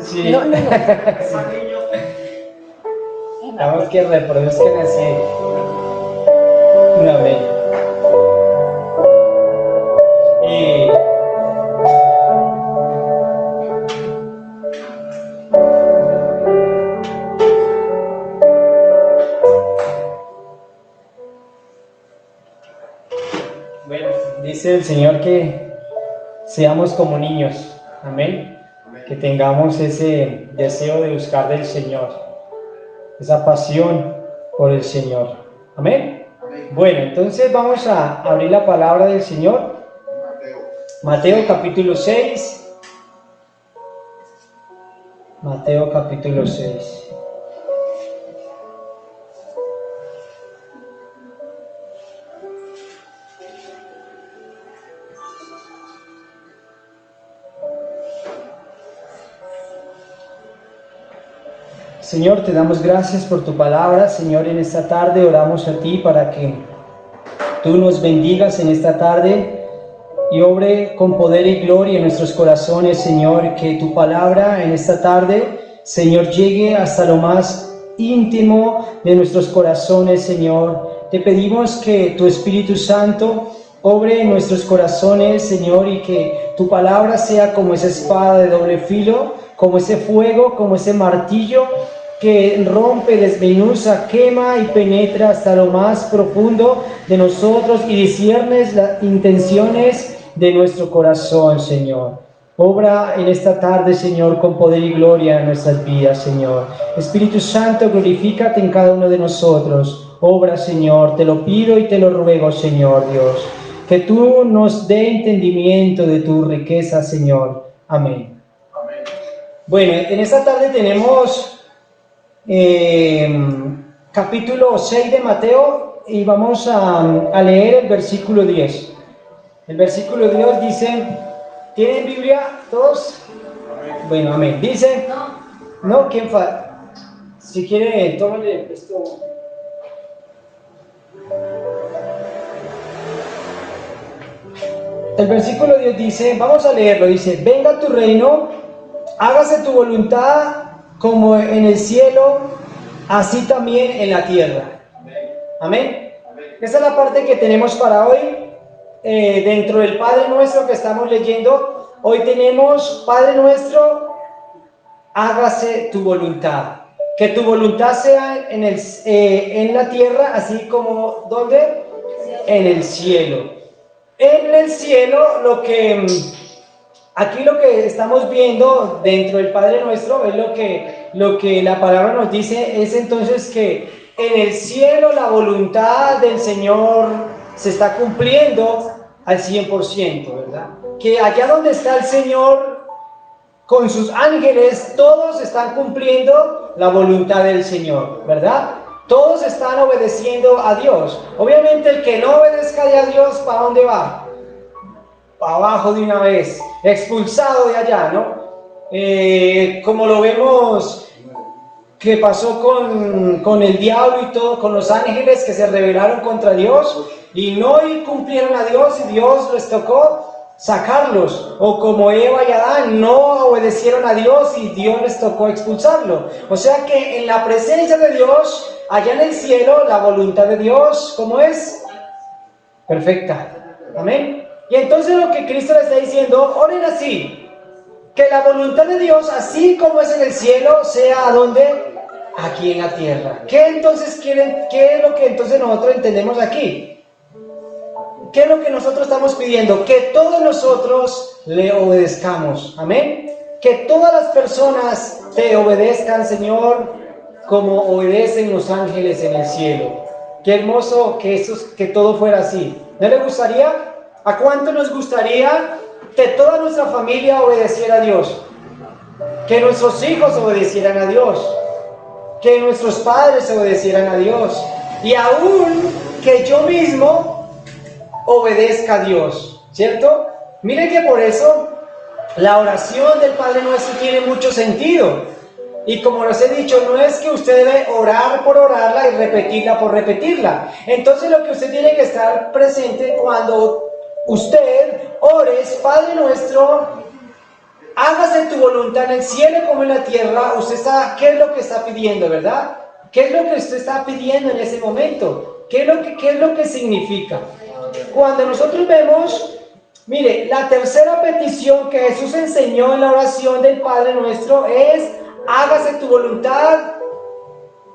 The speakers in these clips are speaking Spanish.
Sí. No, no, no. Vamos que reproduzcan así. Una vez. Y bueno, dice el Señor que seamos como niños. Amén. Que tengamos ese deseo de buscar del Señor, esa pasión por el Señor. Amén. Bueno, entonces vamos a abrir la palabra del Señor. Mateo capítulo 6. Mateo capítulo 6. Señor, te damos gracias por tu palabra. Señor, en esta tarde oramos a ti para que tú nos bendigas en esta tarde y obre con poder y gloria en nuestros corazones, Señor, que tu palabra en esta tarde, Señor, llegue hasta lo más íntimo de nuestros corazones, Señor. Te pedimos que tu Espíritu Santo obre en nuestros corazones, Señor, y que tu palabra sea como esa espada de doble filo, como ese fuego, como ese martillo que rompe, desmenuza, quema y penetra hasta lo más profundo de nosotros y disciernes las intenciones de nuestro corazón, Señor. Obra en esta tarde, Señor, con poder y gloria en nuestras vidas, Señor. Espíritu Santo, glorifícate en cada uno de nosotros. Obra, Señor, te lo pido y te lo ruego, Señor Dios. Que tú nos dé entendimiento de tu riqueza, Señor. Amén. Bueno, en esta tarde tenemos capítulo 6 de Mateo y vamos a leer el versículo 10. El versículo 10 dice, ¿tienen Biblia todos? Bueno, amén. Dice, ¿no? ¿Quién falta? Si quiere, tómale esto. El versículo 10 dice, vamos a leerlo, dice, venga tu reino, hágase tu voluntad como en el cielo, así también en la tierra. Amén. Esa es la parte que tenemos para hoy. Dentro del Padre Nuestro que estamos leyendo, hoy tenemos, Padre Nuestro, hágase tu voluntad. Que tu voluntad sea en la tierra, así como, ¿dónde? En el cielo. En el cielo, aquí lo que estamos viendo dentro del Padre Nuestro es lo que la palabra nos dice, es entonces que en el cielo la voluntad del Señor se está cumpliendo al 100%, ¿verdad? Que allá donde está el Señor con sus ángeles, todos están cumpliendo la voluntad del Señor, ¿verdad? Todos están obedeciendo a Dios. Obviamente el que no obedezca a Dios, ¿para dónde va? Para abajo de una vez, expulsado de allá, ¿no? Como lo vemos que pasó con el diablo y todo, con los ángeles que se rebelaron contra Dios y no cumplieron a Dios y Dios les tocó sacarlos, o como Eva y Adán no obedecieron a Dios y Dios les tocó expulsarlo. O sea que en la presencia de Dios, allá en el cielo, la voluntad de Dios, ¿cómo es? Perfecta. Amén. Y entonces lo que Cristo le está diciendo, oren así, que la voluntad de Dios, así como es en el cielo, sea ¿dónde? Aquí en la tierra. ¿Qué entonces quieren? ¿Qué es lo que entonces nosotros entendemos aquí? ¿Qué es lo que nosotros estamos pidiendo? Que todos nosotros le obedezcamos. Amén. Que todas las personas te obedezcan, Señor, como obedecen los ángeles en el cielo. Qué hermoso que todo fuera así. ¿No le gustaría? ¿A cuánto nos gustaría que toda nuestra familia obedeciera a Dios? Que nuestros hijos obedecieran a Dios. Que nuestros padres obedecieran a Dios. Y aún que yo mismo obedezca a Dios. ¿Cierto? Miren que por eso la oración del Padre Nuestro tiene mucho sentido. Y como les he dicho, no es que usted debe orar por orarla y repetirla por repetirla. Entonces lo que usted tiene que estar presente cuando usted ore es, Padre Nuestro, hágase tu voluntad en el cielo como en la tierra, usted está, ¿qué es lo que está pidiendo, verdad? ¿Qué es lo que usted está pidiendo en ese momento? ¿Qué es lo que significa? Cuando nosotros vemos, mire, la tercera petición que Jesús enseñó en la oración del Padre Nuestro es, hágase tu voluntad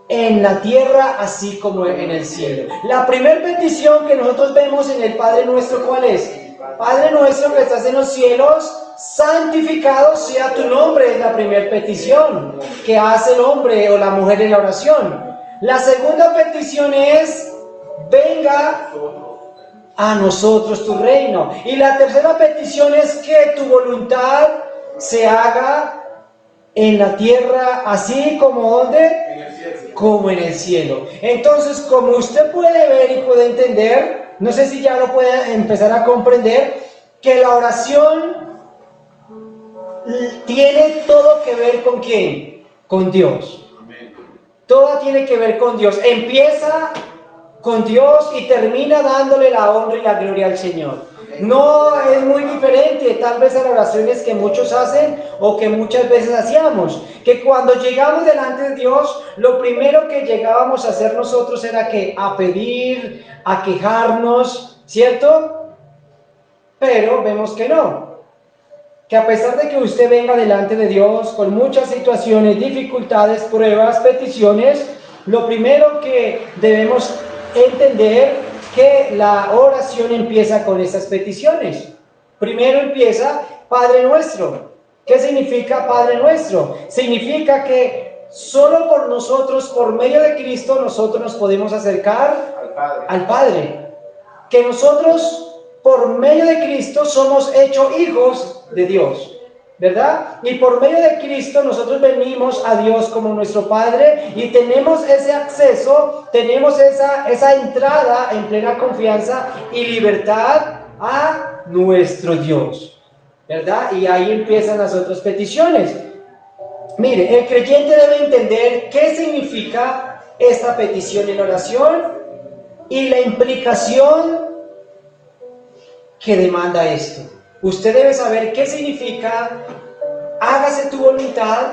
en la tierra así como en el cielo. La primera petición que nosotros vemos en el Padre Nuestro, ¿cuál es? Padre nuestro que estás en los cielos, santificado sea tu nombre, es la primera petición que hace el hombre o la mujer en la oración. La segunda petición es, venga a nosotros tu reino. Y la tercera petición es que tu voluntad se haga en la tierra, así como ¿dónde? Como en el cielo. Entonces, como usted puede ver y puede entender, no sé si ya lo puede empezar a comprender, que la oración tiene todo que ver con ¿quién? Con Dios. Toda tiene que ver con Dios. Empieza con Dios y termina dándole la honra y la gloria al Señor. No es muy diferente tal vez a las oraciones que muchos hacen o que muchas veces hacíamos, que cuando llegamos delante de Dios, lo primero que llegábamos a hacer nosotros era que a pedir, a quejarnos, ¿cierto? Pero vemos que no, que a pesar de que usted venga delante de Dios con muchas situaciones, dificultades, pruebas, peticiones, lo primero que debemos entender que la oración empieza con esas peticiones. Primero empieza Padre Nuestro. ¿Qué significa Padre Nuestro? Significa que solo por nosotros, por medio de Cristo, nosotros nos podemos acercar al Padre. Que nosotros, por medio de Cristo, somos hechos hijos de Dios, ¿verdad? Y por medio de Cristo nosotros venimos a Dios como nuestro Padre y tenemos ese acceso, tenemos esa entrada en plena confianza y libertad a nuestro Dios, ¿verdad? Y ahí empiezan las otras peticiones. Mire, el creyente debe entender qué significa esta petición en oración y la implicación que demanda esto. Usted debe saber qué significa hágase tu voluntad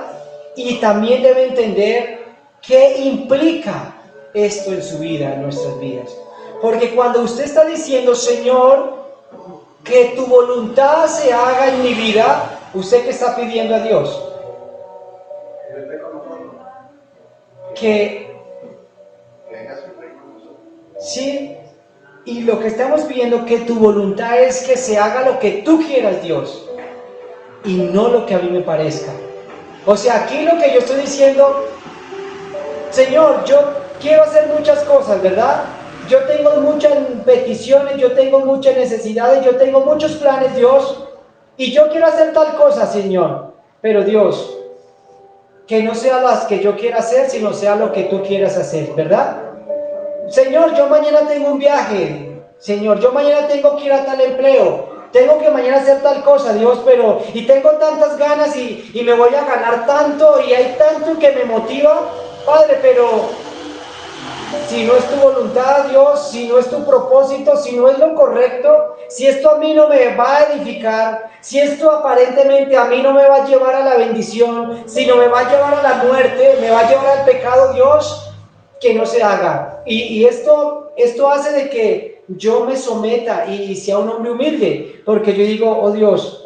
y también debe entender qué implica esto en su vida, en nuestras vidas. Porque cuando usted está diciendo, Señor, que tu voluntad se haga en mi vida, ¿usted qué está pidiendo a Dios? Que sí. Y lo que estamos pidiendo, que tu voluntad es que se haga lo que tú quieras, Dios, y no lo que a mí me parezca. O sea, aquí lo que yo estoy diciendo, Señor, yo quiero hacer muchas cosas, ¿verdad? Yo tengo muchas peticiones, yo tengo muchas necesidades, yo tengo muchos planes, Dios, y yo quiero hacer tal cosa, Señor. Pero Dios, que no sea las que yo quiera hacer, sino sea lo que tú quieras hacer, ¿verdad? Señor, yo mañana tengo un viaje. Señor, yo mañana tengo que ir a tal empleo. Tengo que mañana hacer tal cosa, Dios, pero... Y tengo tantas ganas y me voy a ganar tanto y hay tanto que me motiva, Padre, pero... Si no es tu voluntad, Dios, si no es tu propósito, si no es lo correcto, si esto a mí no me va a edificar, si esto aparentemente a mí no me va a llevar a la bendición, si no me va a llevar a la muerte, me va a llevar al pecado, Dios... que no se haga. Y esto hace de que yo me someta y sea un hombre humilde, porque yo digo, oh Dios,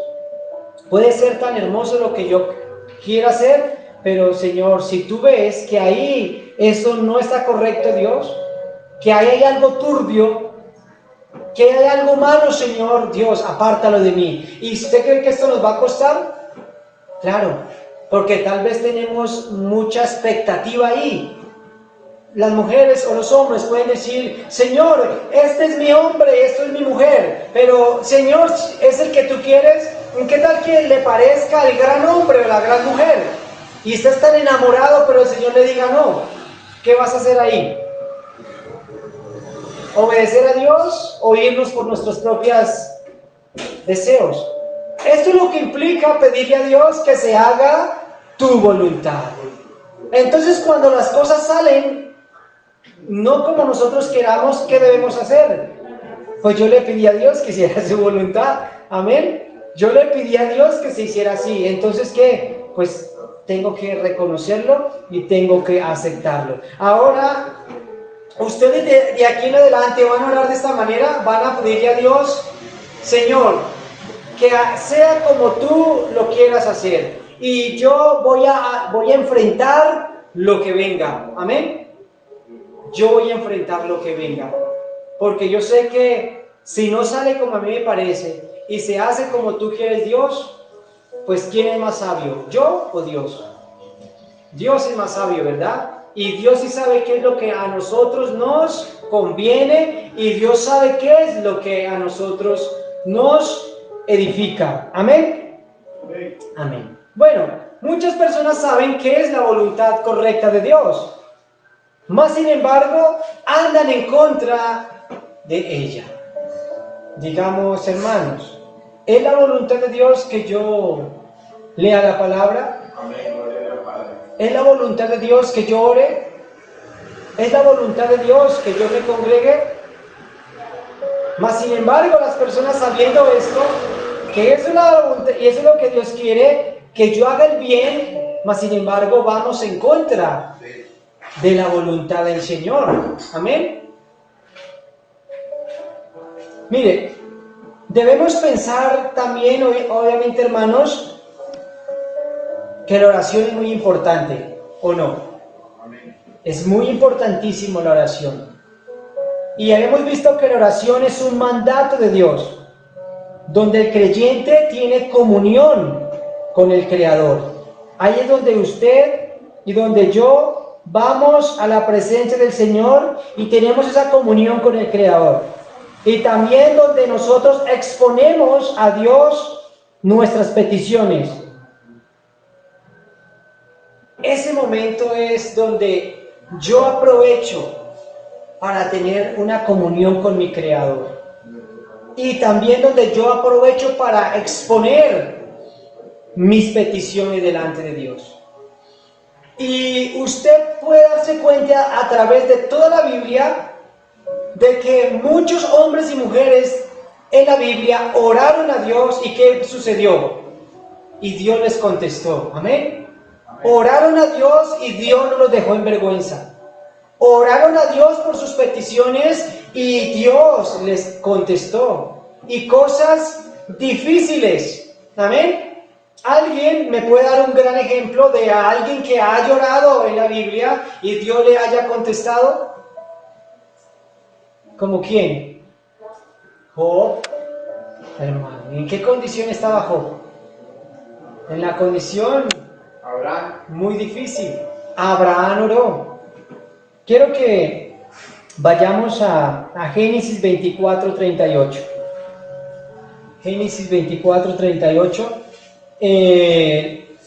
puede ser tan hermoso lo que yo quiera hacer, pero Señor, si tú ves que ahí eso no está correcto, Dios, que ahí hay algo turbio, que hay algo malo, Señor, Dios, apártalo de mí. ¿Y usted cree que esto nos va a costar? Claro, porque tal vez tenemos mucha expectativa ahí. Las mujeres o los hombres pueden decir, Señor, este es mi hombre, esto es mi mujer, pero Señor, es el que tú quieres. ¿Qué tal que le parezca el gran hombre o la gran mujer? Y estás tan enamorado, pero el Señor le diga no. ¿Qué vas a hacer ahí? ¿Obedecer a Dios o irnos por nuestros propios deseos? Esto es lo que implica pedirle a Dios que se haga tu voluntad. Entonces, cuando las cosas salen no como nosotros queramos, ¿qué debemos hacer? Pues yo le pedí a Dios que hiciera su voluntad, amén. Yo le pedí a Dios que se hiciera así. Entonces, ¿qué? Pues tengo que reconocerlo y tengo que aceptarlo. Ahora, ustedes de aquí en adelante van a orar de esta manera, van a pedirle a Dios, Señor, que sea como tú lo quieras hacer. Y yo voy a enfrentar lo que venga. Amén. Yo voy a enfrentar lo que venga. Porque yo sé que si no sale como a mí me parece y se hace como tú quieres, Dios, pues ¿quién es más sabio? ¿Yo o Dios? Dios es más sabio, ¿verdad? Y Dios sí sabe qué es lo que a nosotros nos conviene y Dios sabe qué es lo que a nosotros nos edifica. ¿Amén? Amén. Bueno, muchas personas saben qué es la voluntad correcta de Dios, mas sin embargo andan en contra de ella. Digamos, hermanos, ¿es la voluntad de Dios que yo lea la palabra? Amén. ¿Es la voluntad de Dios que yo ore? ¿Es la voluntad de Dios que yo me congregue? Mas sin embargo, las personas sabiendo esto, que es una voluntad, y eso es lo que Dios quiere, que yo haga el bien, mas sin embargo vamos en contra de la voluntad del Señor. Amén. Mire, debemos pensar también, obviamente, hermanos, que la oración es muy importante, ¿o no? Es muy importantísimo la oración. Y hemos visto que la oración es un mandato de Dios, donde el creyente tiene comunión con el Creador. Ahí es donde usted y donde yo vamos a la presencia del Señor y tenemos esa comunión con el Creador. Y también donde nosotros exponemos a Dios nuestras peticiones. Ese momento es donde yo aprovecho para tener una comunión con mi Creador. Y también donde yo aprovecho para exponer mis peticiones delante de Dios. Y usted puede darse cuenta a través de toda la Biblia de que muchos hombres y mujeres en la Biblia oraron a Dios y ¿qué sucedió? Y Dios les contestó. Amén. Oraron a Dios y Dios no los dejó en vergüenza. Oraron a Dios por sus peticiones y Dios les contestó. Y cosas difíciles. Amén. ¿Alguien me puede dar un gran ejemplo de alguien que ha llorado en la Biblia y Dios le haya contestado? ¿Como quién? Job. Hermano, ¿en qué condición estaba Job? En la condición Abraham. muy difícil. Abraham oró. Quiero que vayamos a Génesis 24:38. Génesis 24:38.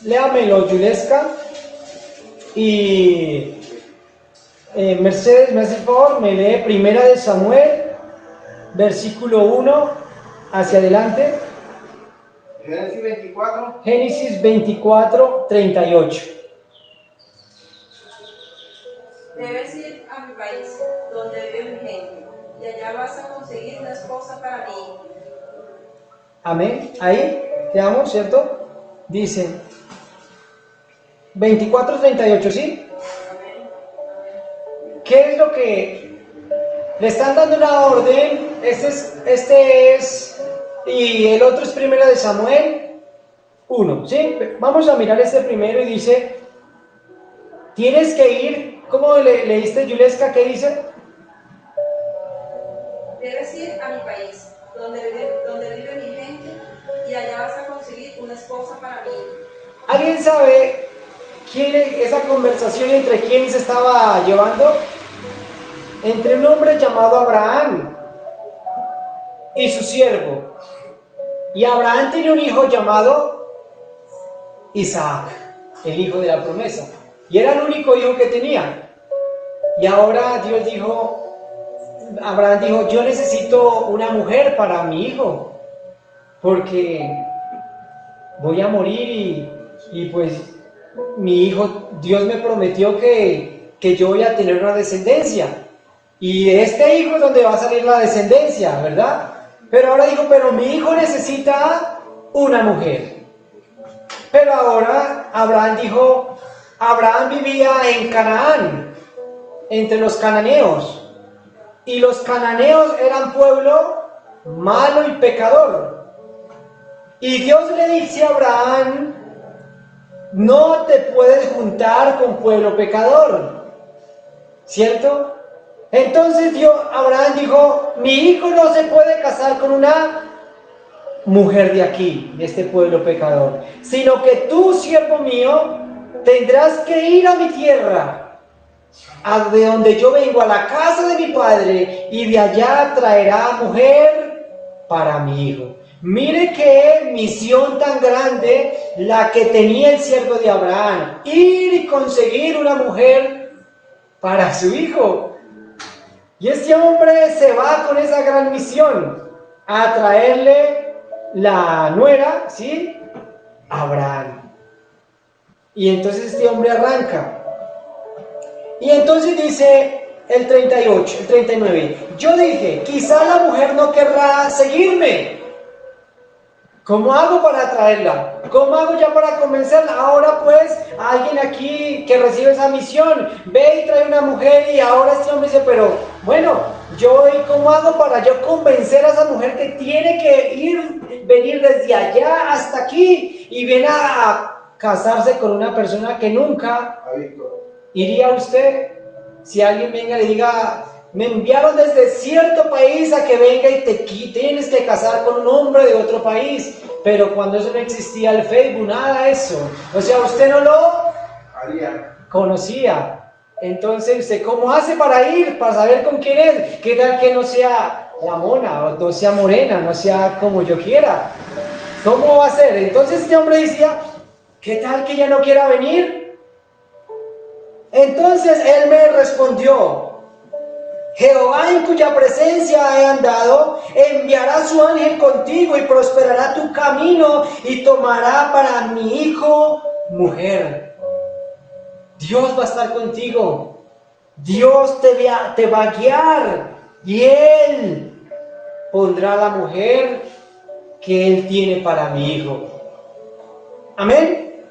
Léamelo, Yuleska. Y Mercedes, me hace el favor, me lee Primera de Samuel, versículo 1 hacia adelante. Génesis 24. Génesis 24:38. Debes ir a mi país, donde vive mi gente, y allá vas a conseguir una esposa para mí. Amén. Ahí quedamos, ¿cierto? Dice 24:38, ¿sí? ¿Qué es lo que le están dando una orden? Este es, y el otro es Primera de Samuel 1, ¿sí? Vamos a mirar este primero y dice, tienes que ir, ¿cómo leíste, Yuleska? ¿Qué dice? Debes ir a mi país, donde vive mi gente, y allá vas a conseguir una esposa para mí. ¿Alguien sabe esa conversación entre quién se estaba llevando? Entre un hombre llamado Abraham y su siervo. Y Abraham tenía un hijo llamado Isaac, el hijo de la promesa. Y era el único hijo que tenía. Y ahora Abraham dijo, yo necesito una mujer para mi hijo, porque voy a morir y pues mi hijo, Dios me prometió que yo voy a tener una descendencia. Y de este hijo es donde va a salir la descendencia, ¿verdad? Pero ahora dijo, pero mi hijo necesita una mujer. Pero ahora Abraham dijo, Abraham vivía en Canaán, entre los cananeos, y los cananeos eran pueblo malo y pecador. Y Dios le dice a Abraham, no te puedes juntar con pueblo pecador, ¿cierto? Entonces Abraham dijo, mi hijo no se puede casar con una mujer de aquí, de este pueblo pecador, sino que tú, siervo mío, tendrás que ir a mi tierra, de donde yo vengo, a la casa de mi padre, y de allá traerá mujer para mi hijo. Mire qué misión tan grande la que tenía el siervo de Abraham, ir y conseguir una mujer para su hijo. Y este hombre se va con esa gran misión, a traerle la nuera, ¿sí?, a Abraham. Y entonces este hombre arranca. Y entonces dice el 38, el 39, yo dije, quizá la mujer no querrá seguirme. ¿Cómo hago para atraerla? ¿Cómo hago ya para convencerla? Ahora pues, alguien aquí que recibe esa misión, ve y trae una mujer, y ahora este hombre dice, pero bueno, ¿cómo hago para yo convencer a esa mujer que tiene que venir desde allá hasta aquí y viene a casarse con una persona que nunca iría a usted? Si alguien venga y le diga, me enviaron desde cierto país a que venga y te tienes que casar con un hombre de otro país, pero cuando eso no existía el Facebook, nada de eso, o sea, usted no lo conocía. Entonces, ¿usted cómo hace para ir, para saber con quién es? ¿Qué tal que no sea la mona, o no sea morena, no sea como yo quiera? ¿Cómo va a ser? Entonces este hombre decía, ¿qué tal que ella no quiera venir? Entonces él me respondió, Jehová, en cuya presencia he andado, enviará su ángel contigo y prosperará tu camino y tomará para mi hijo mujer. Dios va a estar contigo, Dios te va a guiar, y Él pondrá la mujer que Él tiene para mi hijo. Amén.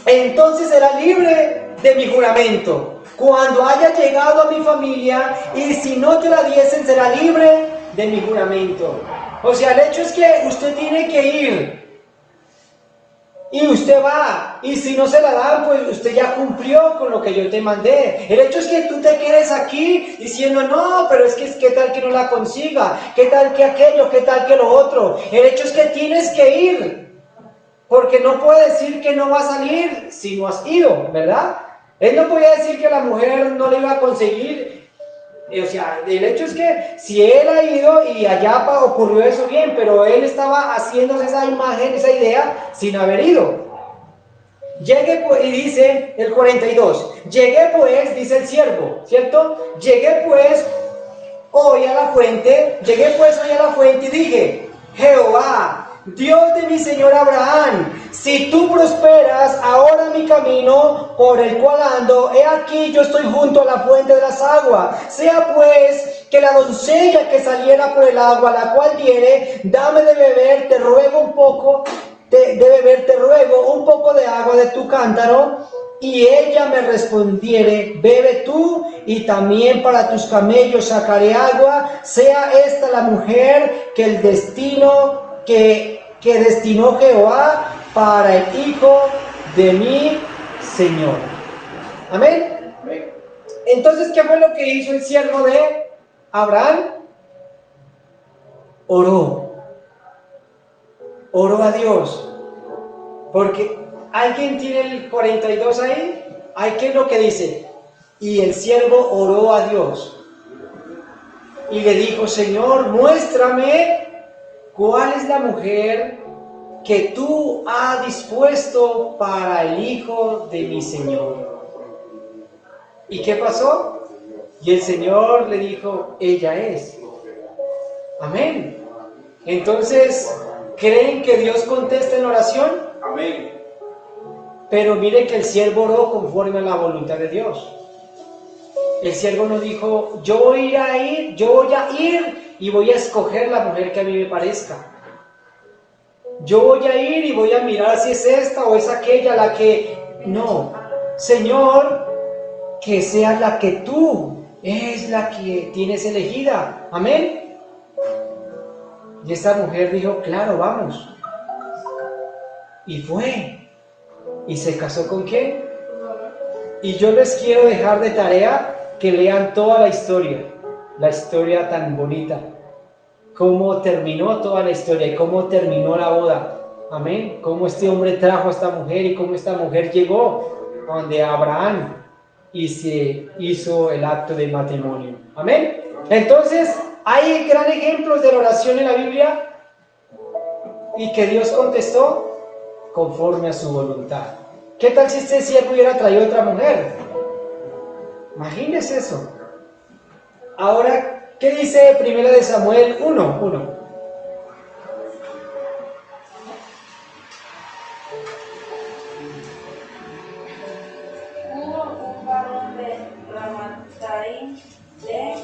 Entonces será libre de mi juramento cuando haya llegado a mi familia, y si no te la diesen, será libre de mi juramento. O sea, el hecho es que usted tiene que ir, y usted va, y si no se la dan, pues usted ya cumplió con lo que yo te mandé. El hecho es que tú te quedes aquí diciendo, no, pero es que qué tal que no la consiga, qué tal que aquello, qué tal que lo otro. El hecho es que tienes que ir, porque no puede decir que no va a salir si no has ido, ¿verdad? Él no podía decir que la mujer no le iba a conseguir. O sea, el hecho es que si él ha ido y allá ocurrió eso, bien, pero él estaba haciéndose esa imagen, esa idea, sin haber ido. Llegué pues, y dice el 42, llegué pues, dice el siervo, ¿cierto? Llegué pues hoy a la fuente y dije, Jehová, Dios de mi señor Abraham, si tú prosperas ahora mi camino por el cual ando, he aquí yo estoy junto a la fuente de las aguas. Sea pues que la doncella que saliera por el agua, la cual viene, dame de beber, te ruego un poco de agua de tu cántaro. Y ella me respondiere, bebe tú, y también para tus camellos sacaré agua. Sea esta la mujer que destinó Jehová para el hijo de mi Señor. Amén. Entonces, ¿qué fue lo que hizo el siervo de Abraham? Oró a Dios, porque ¿alguien tiene el 42 ahí? ¿Qué es lo que dice? Y el siervo oró a Dios y le dijo, Señor, muéstrame cuál es la mujer que tú has dispuesto para el hijo de mi Señor. ¿Y qué pasó? Y el Señor le dijo, ella es. Amén. Entonces, ¿creen que Dios contesta en la oración? Amén. Pero mire que el siervo oró conforme a la voluntad de Dios. El siervo no dijo, yo voy a ir y voy a escoger la mujer que a mí me parezca. yo voy a ir y voy a mirar si es esta o es aquella la que... No, Señor, que sea la que tú es la que tienes elegida. Amén. Y esta mujer dijo, claro, vamos. Y fue. ¿Y se casó con quién? Y yo les quiero dejar de tarea que lean toda la historia tan bonita. Cómo terminó toda la historia y cómo terminó la boda. Amén. Cómo este hombre trajo a esta mujer y cómo esta mujer llegó a donde Abraham y se hizo el acto de matrimonio. Amén. Entonces, hay gran ejemplos de la oración en la Biblia y que Dios contestó conforme a su voluntad. ¿Qué tal si este siervo hubiera traído otra mujer? Imagínese eso. Ahora, ¿qué dice 1 Samuel 1:1? Hubo un varón de Ramataim del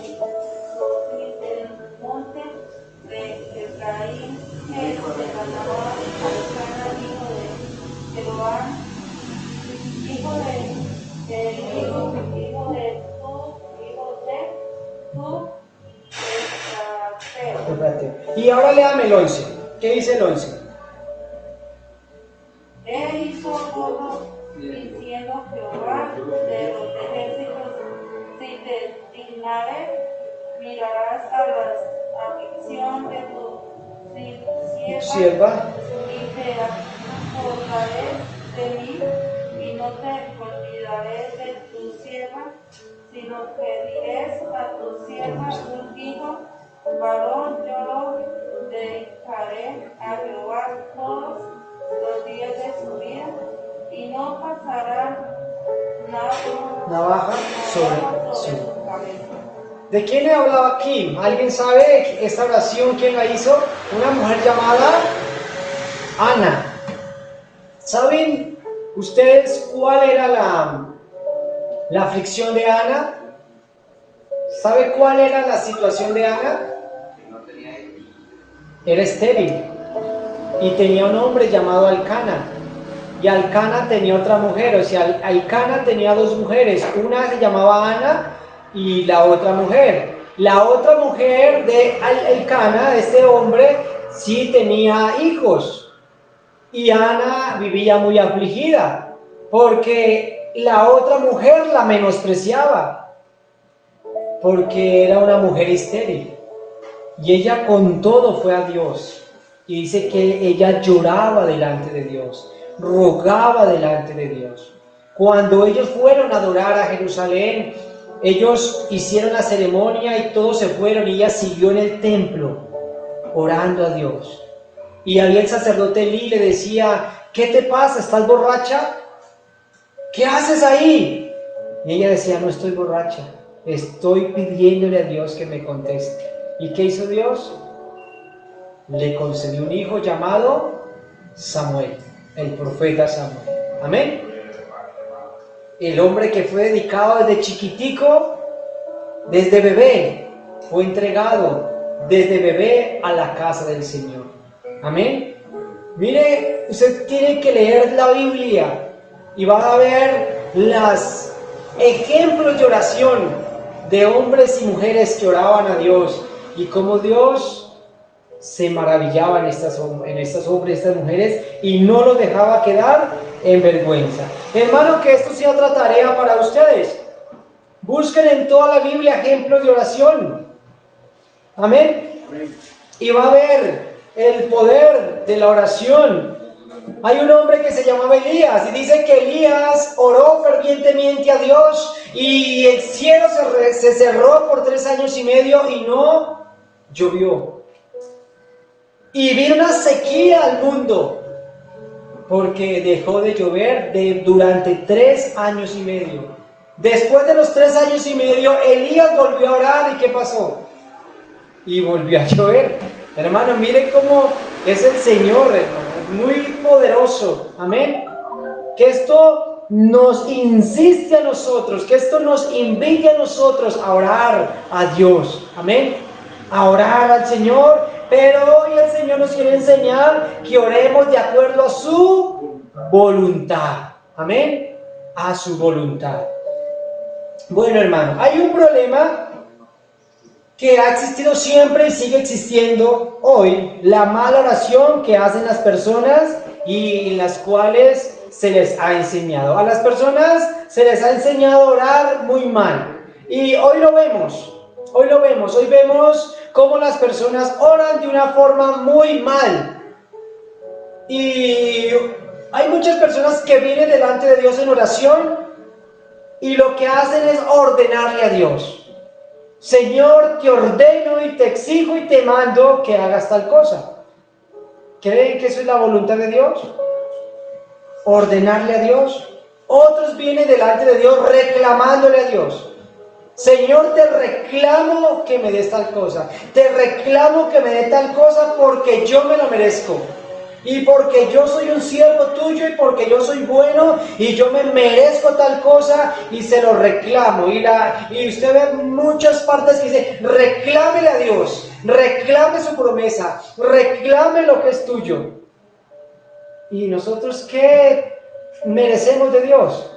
monte de Efraín, que se llamaba Elcana, hijo de Jeroboam, hijo de Y ahora léame el 11. ¿Qué dice el 11? Él hizo todo diciendo Jehová de los ejércitos, si te dignares, mirarás a la aflicción de tu Sierva. y te acordaré de mí, y no te olvidaré de tu sierva, sino que diré a tu sierva un hijo, varón, yo lo dedicaré a Jehová todos los días de su vida, y no pasará navaja sobre su su cabeza. ¿De quién he hablado aquí? ¿Alguien sabe esta oración quién la hizo? Una mujer llamada Ana. ¿Saben ustedes cuál era la aflicción de Ana? ¿Sabe cuál era la situación de Ana? Era estéril y tenía un hombre llamado Elcana. Y Elcana tenía otra mujer, o sea, Elcana tenía dos mujeres, una se llamaba Ana y la otra mujer. La otra mujer de Elcana, de este hombre, sí tenía hijos. Y Ana vivía muy afligida, porque la otra mujer la menospreciaba, porque era una mujer estéril. Y ella con todo fue a Dios. Y dice que ella lloraba delante de Dios, rogaba delante de Dios. Cuando ellos fueron a adorar a Jerusalén, ellos hicieron la ceremonia y todos se fueron y ella siguió en el templo orando a Dios. Y había el sacerdote Elí, le decía, ¿qué te pasa? ¿Estás borracha? ¿Qué haces ahí? Y ella decía, no estoy borracha, estoy pidiéndole a Dios que me conteste. ¿Y qué hizo Dios? Le concedió un hijo llamado Samuel, el profeta Samuel. Amén. El hombre que fue dedicado desde chiquitico, desde bebé, fue entregado desde bebé a la casa del Señor. Amén. Mire, usted tiene que leer la Biblia y va a ver los ejemplos de oración de hombres y mujeres que oraban a Dios y cómo Dios se maravillaba en estos hombres, estas mujeres, y no los dejaba quedar en vergüenza. Hermano, que esto sea otra tarea para ustedes. Busquen en toda la Biblia ejemplos de oración. Amén. Y va a ver el poder de la oración. Hay un hombre que se llamaba Elías y dice que Elías oró fervientemente a Dios y el cielo se cerró por 3 años y medio y no llovió. Y vino una sequía al mundo porque dejó de llover durante 3 años y medio. Después de los 3 años y medio, Elías volvió a orar. ¿Y qué pasó? Y volvió a llover. Hermano, miren cómo es el Señor, hermano, muy poderoso. Amén. Que esto nos insiste a nosotros, que esto nos invite a nosotros a orar a Dios. Amén. A orar al Señor Pero hoy el Señor nos quiere enseñar que oremos de acuerdo a su voluntad. Amén. A su voluntad. Bueno, hermano, hay un problema que ha existido siempre y sigue existiendo hoy: la mala oración que hacen las personas y en las cuales se les ha enseñado. A las personas se les ha enseñado a orar muy mal. Y hoy vemos cómo las personas oran de una forma muy mal. Y hay muchas personas que vienen delante de Dios en oración y lo que hacen es ordenarle a Dios. Señor, te ordeno y te exijo y te mando que hagas tal cosa. ¿Creen que eso es la voluntad de Dios? Ordenarle a Dios. Otros vienen delante de Dios reclamándole a Dios. Señor, te reclamo que me des tal cosa. Te reclamo que me dé tal cosa porque yo me lo merezco. Y porque yo soy un siervo tuyo y porque yo soy bueno y yo me merezco tal cosa y se lo reclamo. Y usted ve muchas partes que dice, reclámele a Dios, reclame su promesa, reclame lo que es tuyo. ¿Y nosotros qué merecemos de Dios?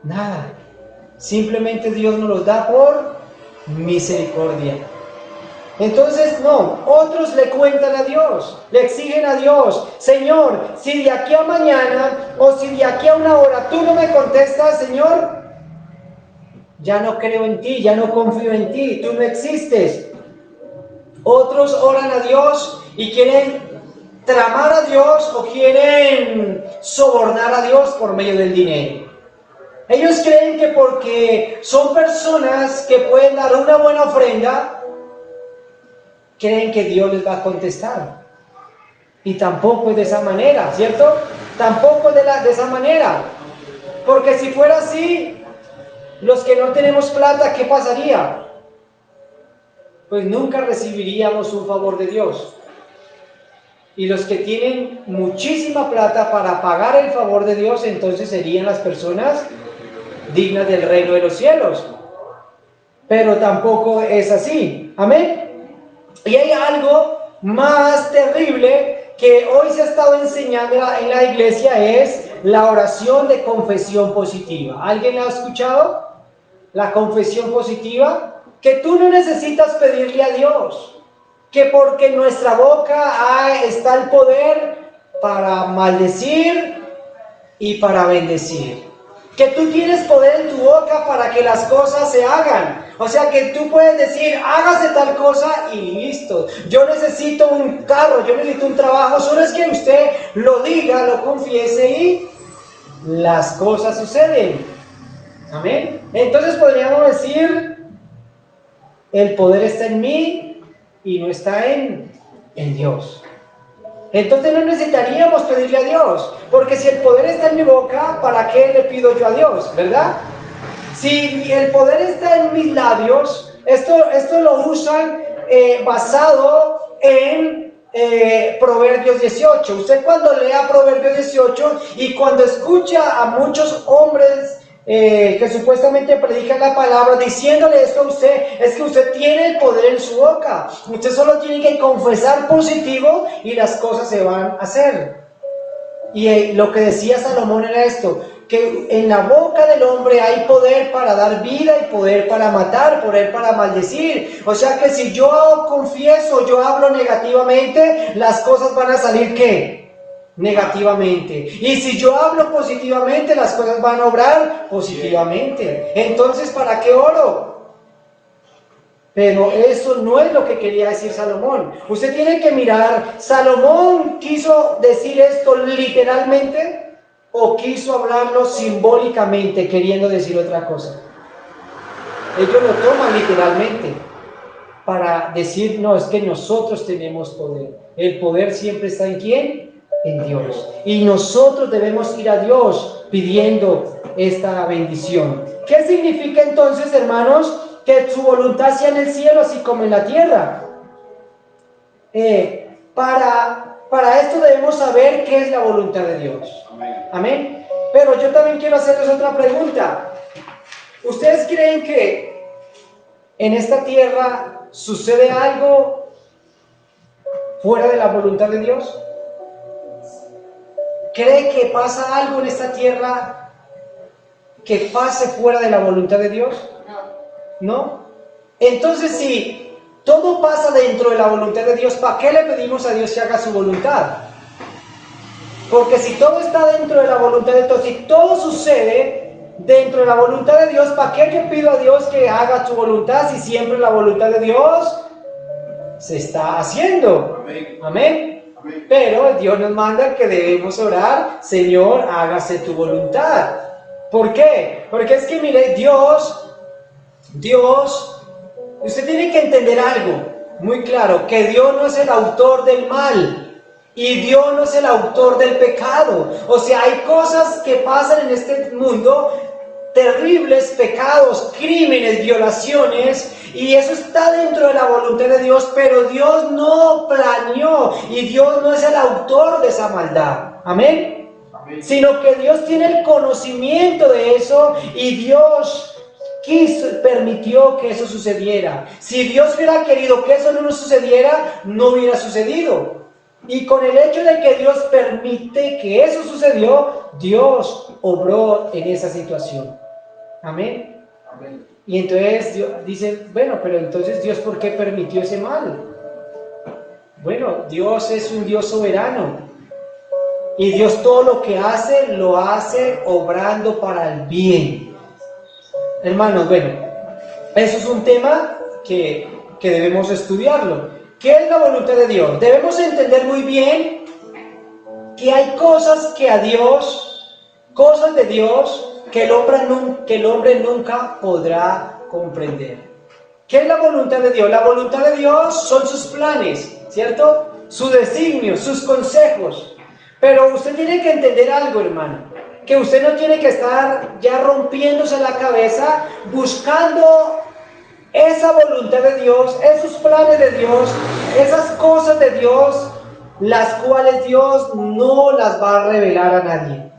Nada. Simplemente Dios nos los da por misericordia. Entonces, no, otros le cuentan a Dios, le exigen a Dios, Señor, si de aquí a mañana o si de aquí a una hora tú no me contestas, Señor, ya no creo en ti, ya no confío en ti, tú no existes. Otros oran a Dios y quieren tramar a Dios o quieren sobornar a Dios por medio del dinero. Ellos creen que porque son personas que pueden dar una buena ofrenda, creen que Dios les va a contestar. Y tampoco es de esa manera, ¿cierto? Tampoco es de esa manera. Porque si fuera así, los que no tenemos plata, ¿qué pasaría? Pues nunca recibiríamos un favor de Dios. Y los que tienen muchísima plata para pagar el favor de Dios, entonces serían las personas dignas del reino de los cielos. Pero tampoco es así. Amén. Y hay algo más terrible que hoy se ha estado enseñando en la iglesia, es la oración de confesión positiva. ¿Alguien la ha escuchado? La confesión positiva, que tú no necesitas pedirle a Dios, que porque en nuestra boca está el poder para maldecir y para bendecir. Que tú tienes poder en tu boca para que las cosas se hagan. O sea que tú puedes decir, hágase tal cosa y listo. Yo necesito un carro, yo necesito un trabajo. Solo es que usted lo diga, lo confiese y las cosas suceden. Amén. Entonces podríamos decir, el poder está en mí y no está en Dios. Entonces no necesitaríamos pedirle a Dios, porque si el poder está en mi boca, ¿para qué le pido yo a Dios? ¿Verdad? Si el poder está en mis labios, esto lo usan basado en Proverbios 18. Usted cuando lea Proverbios 18 y cuando escucha a muchos hombres que supuestamente predican la palabra diciéndole esto a usted, es que usted tiene el poder en su boca. Usted solo tiene que confesar positivo y las cosas se van a hacer. Y lo que decía Salomón era esto, que en la boca del hombre hay poder para dar vida y poder para matar, poder para maldecir. O sea que si yo confieso, yo hablo negativamente, las cosas van a salir ¿qué? Negativamente. Y si yo hablo positivamente, las cosas van a obrar positivamente. Entonces, ¿para qué oro? Pero eso no es lo que quería decir Salomón. Usted tiene que mirar, ¿Salomón quiso decir esto literalmente o quiso hablarlo simbólicamente, queriendo decir otra cosa? Ellos lo toman literalmente para decir, no, es que nosotros tenemos poder. El poder siempre está ¿en quién? En Dios. Y nosotros debemos ir a Dios pidiendo esta bendición. ¿Qué significa entonces, hermanos, que su voluntad sea en el cielo así como en la tierra? Para esto debemos saber qué es la voluntad de Dios. Amén. Pero yo también quiero hacerles otra pregunta. ¿Ustedes creen que en esta tierra sucede algo fuera de la voluntad de Dios? ¿Cree que pasa algo en esta tierra que pase fuera de la voluntad de Dios? ¿No? Entonces, si todo pasa dentro de la voluntad de Dios, ¿para qué le pedimos a Dios que haga su voluntad? Porque si todo está dentro de la voluntad de Dios, si todo sucede dentro de la voluntad de Dios, ¿para qué yo pido a Dios que haga su voluntad si siempre la voluntad de Dios se está haciendo? Amén. Amén. Amén. Pero Dios nos manda que debemos orar, Señor, hágase tu voluntad. ¿Por qué? Porque es que mire, Dios, usted tiene que entender algo muy claro, que Dios no es el autor del mal. Y Dios no es el autor del pecado. O sea, hay cosas que pasan en este mundo, terribles pecados, crímenes, violaciones, y eso está dentro de la voluntad de Dios, pero Dios no planeó y Dios no es el autor de esa maldad. Amén. Sino que Dios tiene el conocimiento de eso y Dios permitió que eso sucediera. Si Dios hubiera querido que eso no sucediera, no hubiera sucedido. Y con el hecho de que Dios permite que eso sucedió, Dios obró en esa situación. Amén. Amén. Y entonces Dios dice, bueno, pero entonces Dios, ¿por qué permitió ese mal? Bueno, Dios es un Dios soberano. Y Dios todo lo que hace, lo hace obrando para el bien. Hermanos, bueno, eso es un tema que debemos estudiarlo. ¿Qué es la voluntad de Dios? Debemos entender muy bien que hay cosas que a Dios, cosas de Dios, que el hombre nunca podrá comprender. ¿Qué es la voluntad de Dios? La voluntad de Dios son sus planes, ¿cierto? Sus designios, sus consejos. Pero usted tiene que entender algo, hermano, que usted no tiene que estar ya rompiéndose la cabeza buscando esa voluntad de Dios, esos planes de Dios, esas cosas de Dios, las cuales Dios no las va a revelar a nadie.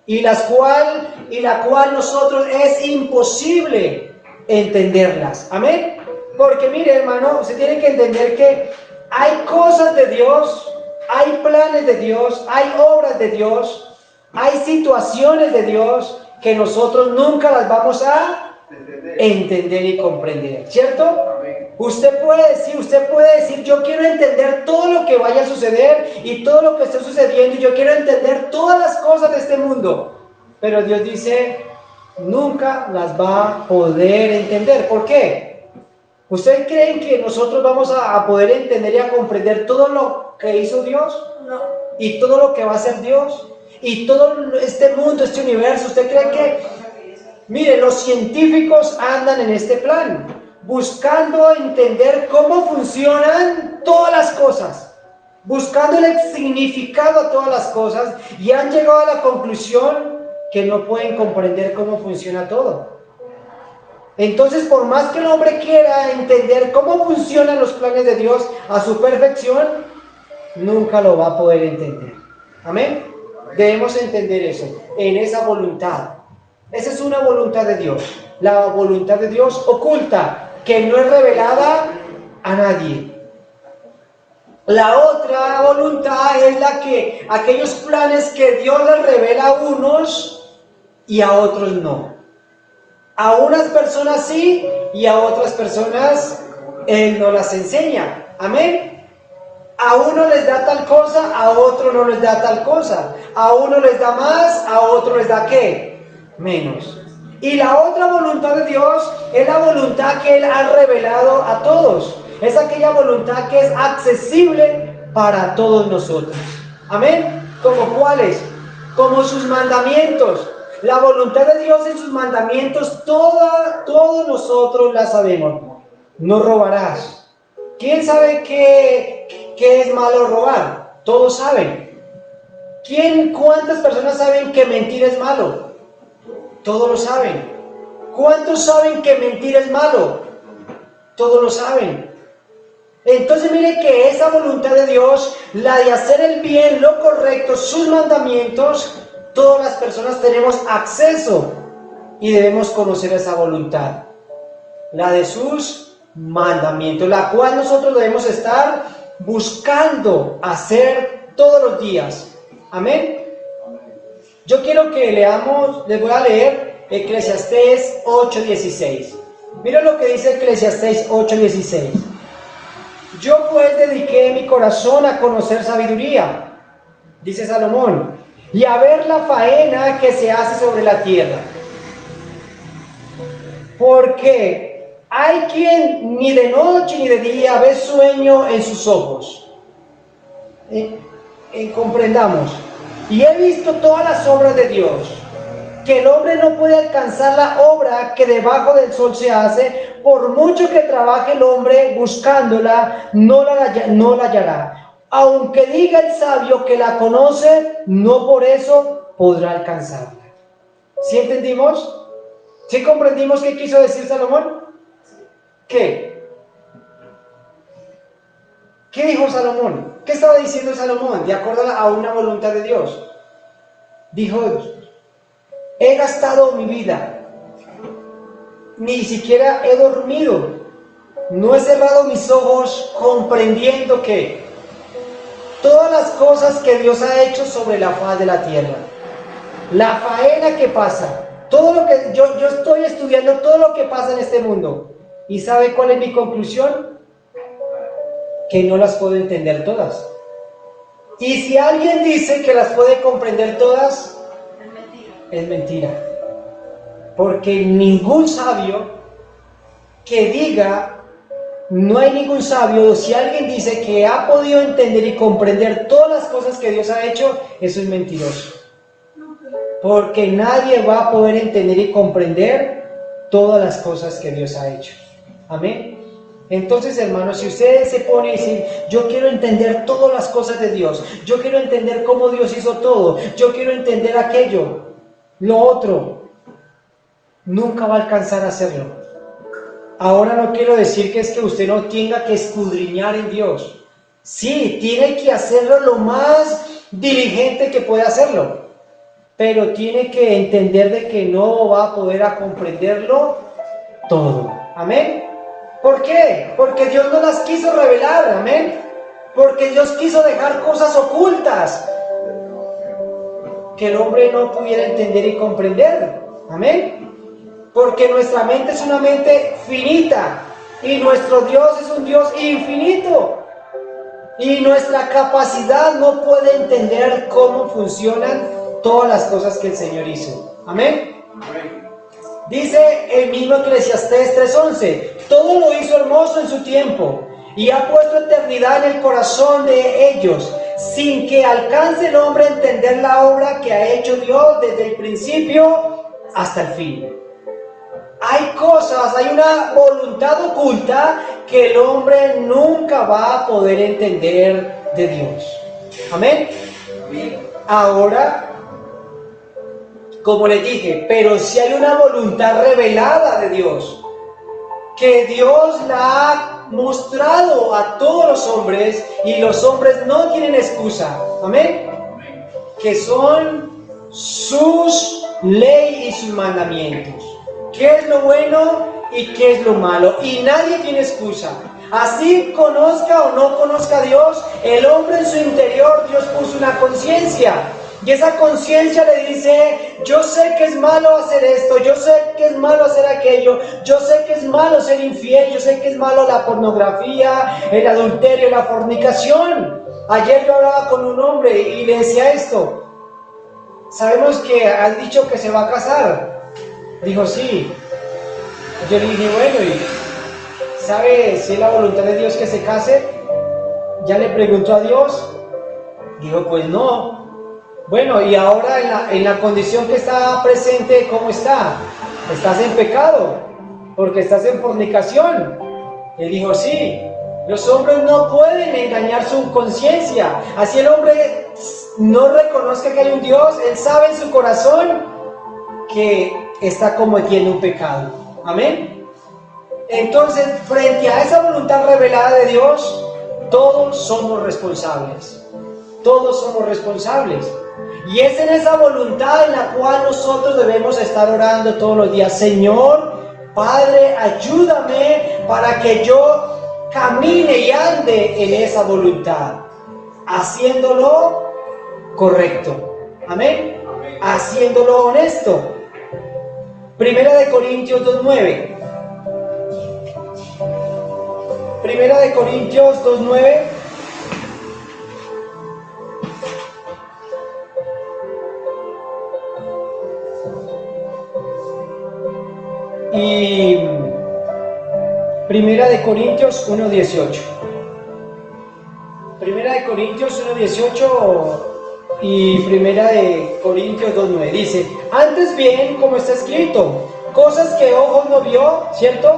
Y la cual nosotros es imposible entenderlas. Amén. Porque mire, hermano, se tiene que entender que hay cosas de Dios, hay planes de Dios, hay obras de Dios, hay situaciones de Dios que nosotros nunca las vamos a entender y comprender, ¿cierto? Amén. Usted puede decir, yo quiero entender todo lo que vaya a suceder y todo lo que esté sucediendo, y yo quiero entender todas las cosas de este mundo. Pero Dios dice, nunca las va a poder entender. ¿Por qué? ¿Ustedes creen que nosotros vamos a poder entender y a comprender todo lo que hizo Dios? No. Y todo lo que va a hacer Dios. Y todo este mundo, este universo. ¿Usted cree que... Mire, los científicos andan en este plan, buscando entender cómo funcionan todas las cosas, buscando el significado a todas las cosas, y han llegado a la conclusión que no pueden comprender cómo funciona todo. Entonces, por más que el hombre quiera entender cómo funcionan los planes de Dios a su perfección, nunca lo va a poder entender. ¿Amén? Debemos entender eso, en esa voluntad. Esa es una voluntad de Dios, la voluntad de Dios oculta, que no es revelada a nadie. La otra voluntad es la que, aquellos planes que Dios les revela a unos y a otros no. A unas personas sí y a otras personas Él no las enseña. Amén. A uno les da tal cosa, a otro no les da tal cosa. A uno les da más, a otro les da ¿qué? Menos. Y la otra voluntad de Dios es la voluntad que Él ha revelado a todos. Es aquella voluntad que es accesible para todos nosotros. Amén. ¿Como cuáles? Como sus mandamientos. La voluntad de Dios en sus mandamientos, todos nosotros la sabemos. No robarás. ¿Quién sabe qué es malo robar? Todos saben. ¿Cuántas personas saben que mentir es malo? Todos lo saben. ¿Cuántos saben que mentir es malo? Todos lo saben. Entonces mire que esa voluntad de Dios, la de hacer el bien, lo correcto, sus mandamientos, todas las personas tenemos acceso y debemos conocer esa voluntad, la de sus mandamientos, la cual nosotros debemos estar buscando hacer todos los días. Amén. Yo quiero que leamos, les voy a leer Eclesiastés 8:16. Mira lo que dice Eclesiastés 8:16. Yo pues dediqué mi corazón a conocer sabiduría, dice Salomón, y a ver la faena que se hace sobre la tierra. Porque hay quien ni de noche ni de día ve sueño en sus ojos. Comprendamos. Y he visto todas las obras de Dios, que el hombre no puede alcanzar la obra que debajo del sol se hace, por mucho que trabaje el hombre buscándola, no la hallará. Aunque diga el sabio que la conoce, no por eso podrá alcanzarla. ¿Sí entendimos? ¿Sí comprendimos qué quiso decir Salomón? ¿Qué? ¿Qué dijo Salomón? ¿Qué estaba diciendo Salomón? De acuerdo a una voluntad de Dios. Dijo: he gastado mi vida, ni siquiera he dormido, no he cerrado mis ojos comprendiendo que todas las cosas que Dios ha hecho sobre la faz de la tierra, la faena que pasa, todo lo que yo estoy estudiando, todo lo que pasa en este mundo. ¿Y sabe cuál es mi conclusión? Que no las puedo entender todas. Y si alguien dice que las puede comprender todas, es mentira. Porque ningún sabio que diga, no hay ningún sabio, si alguien dice que ha podido entender y comprender todas las cosas que Dios ha hecho, eso es mentiroso. Porque nadie va a poder entender y comprender todas las cosas que Dios ha hecho. Amén. Entonces, hermanos, si ustedes se ponen y dicen: yo quiero entender todas las cosas de Dios, yo quiero entender cómo Dios hizo todo, yo quiero entender aquello, lo otro, nunca va a alcanzar a hacerlo. Ahora no quiero decir que es que usted no tenga que escudriñar en Dios. Sí, tiene que hacerlo lo más diligente que pueda hacerlo, pero tiene que entender de que no va a poder comprenderlo todo. Amén. ¿Por qué? Porque Dios no las quiso revelar. Amén. Porque Dios quiso dejar cosas ocultas que el hombre no pudiera entender y comprender. Amén. Porque nuestra mente es una mente finita y nuestro Dios es un Dios infinito. Y nuestra capacidad no puede entender cómo funcionan todas las cosas que el Señor hizo. Amén. Dice el mismo Eclesiastés 3:11: todo lo hizo hermoso en su tiempo, y ha puesto eternidad en el corazón de ellos, sin que alcance el hombre a entender la obra que ha hecho Dios desde el principio hasta el fin. Hay cosas, hay una voluntad oculta que el hombre nunca va a poder entender de Dios. Amén. Ahora, como les dije, pero si hay una voluntad revelada de Dios, que Dios la ha mostrado a todos los hombres, y los hombres no tienen excusa. Amén. Que son sus leyes y sus mandamientos. ¿Qué es lo bueno y qué es lo malo? Y nadie tiene excusa. Así conozca o no conozca a Dios, el hombre en su interior, Dios puso una conciencia. Y esa conciencia le dice: yo sé que es malo hacer esto, yo sé que es malo hacer aquello, yo sé que es malo ser infiel, yo sé que es malo la pornografía, el adulterio, la fornicación. Ayer yo hablaba con un hombre y le decía esto: sabemos que has dicho que se va a casar. Dijo: sí. Yo le dije: bueno, ¿y sabe si es la voluntad de Dios que se case? ¿Ya le preguntó a Dios? Dijo: pues no. Bueno, y ahora en la condición que está presente, ¿cómo está? Estás en pecado, porque estás en fornicación. Él dijo: sí. Los hombres no pueden engañar su conciencia. Así el hombre no reconozca que hay un Dios, él sabe en su corazón que está cometiendo un pecado. Amén. Entonces, frente a esa voluntad revelada de Dios, todos somos responsables. Todos somos responsables. Y es en esa voluntad en la cual nosotros debemos estar orando todos los días: Señor, Padre, ayúdame para que yo camine y ande en esa voluntad, haciéndolo correcto. Amén. Haciéndolo honesto. Primera de Corintios 2:9. Primera de Corintios 2:9. Y Primera de Corintios 1:18. Primera de Corintios 1:18 y Primera de Corintios 2:9. Dice, antes bien, como está escrito, cosas que ojo no vio, ¿cierto?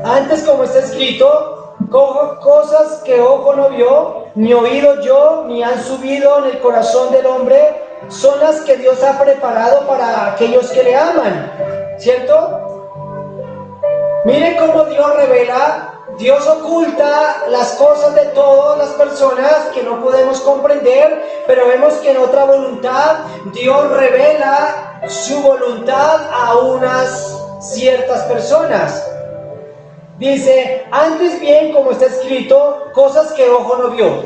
Antes, como está escrito, cosas que ojo no vio, ni oído yo, ni han subido en el corazón del hombre, son las que Dios ha preparado para aquellos que le aman, ¿cierto? Mire cómo Dios revela, Dios oculta las cosas de todas las personas que no podemos comprender, pero vemos que en otra voluntad Dios revela su voluntad a unas ciertas personas. Dice, antes bien, como está escrito, cosas que ojo no vio,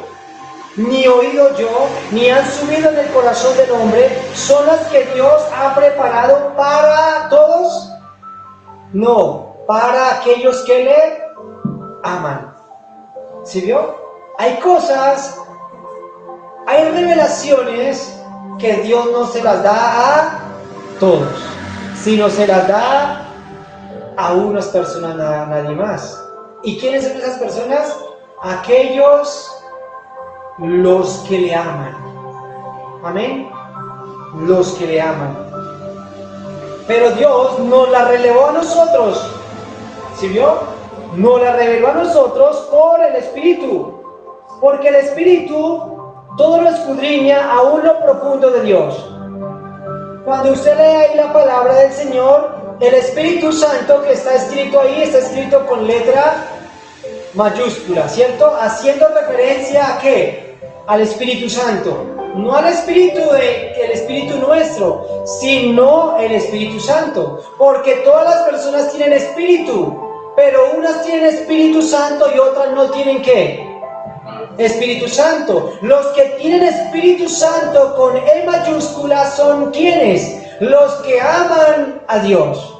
ni oído yo, ni han subido en el corazón del hombre, son las que Dios ha preparado para todos. No, para aquellos que le aman. ¿Sí vio? Hay cosas, hay revelaciones que Dios no se las da a todos, sino se las da a unas personas, a nadie más. ¿Y quiénes son esas personas? Aquellos los que le aman. Amén. Los que le aman. Pero Dios nos la relevó a nosotros. ¿Sí vio? Nos la reveló a nosotros por el Espíritu. Porque el Espíritu todo lo escudriña aún lo profundo de Dios. Cuando usted lee ahí la palabra del Señor, el Espíritu Santo que está escrito ahí, está escrito con letra mayúscula, ¿cierto? Haciendo referencia a ¿qué? Al Espíritu Santo. No al Espíritu el Espíritu nuestro, sino el Espíritu Santo. Porque todas las personas tienen Espíritu, pero unas tienen Espíritu Santo y otras no tienen ¿qué? Espíritu Santo. Los que tienen Espíritu Santo con E mayúscula son ¿quiénes? Los que aman a Dios.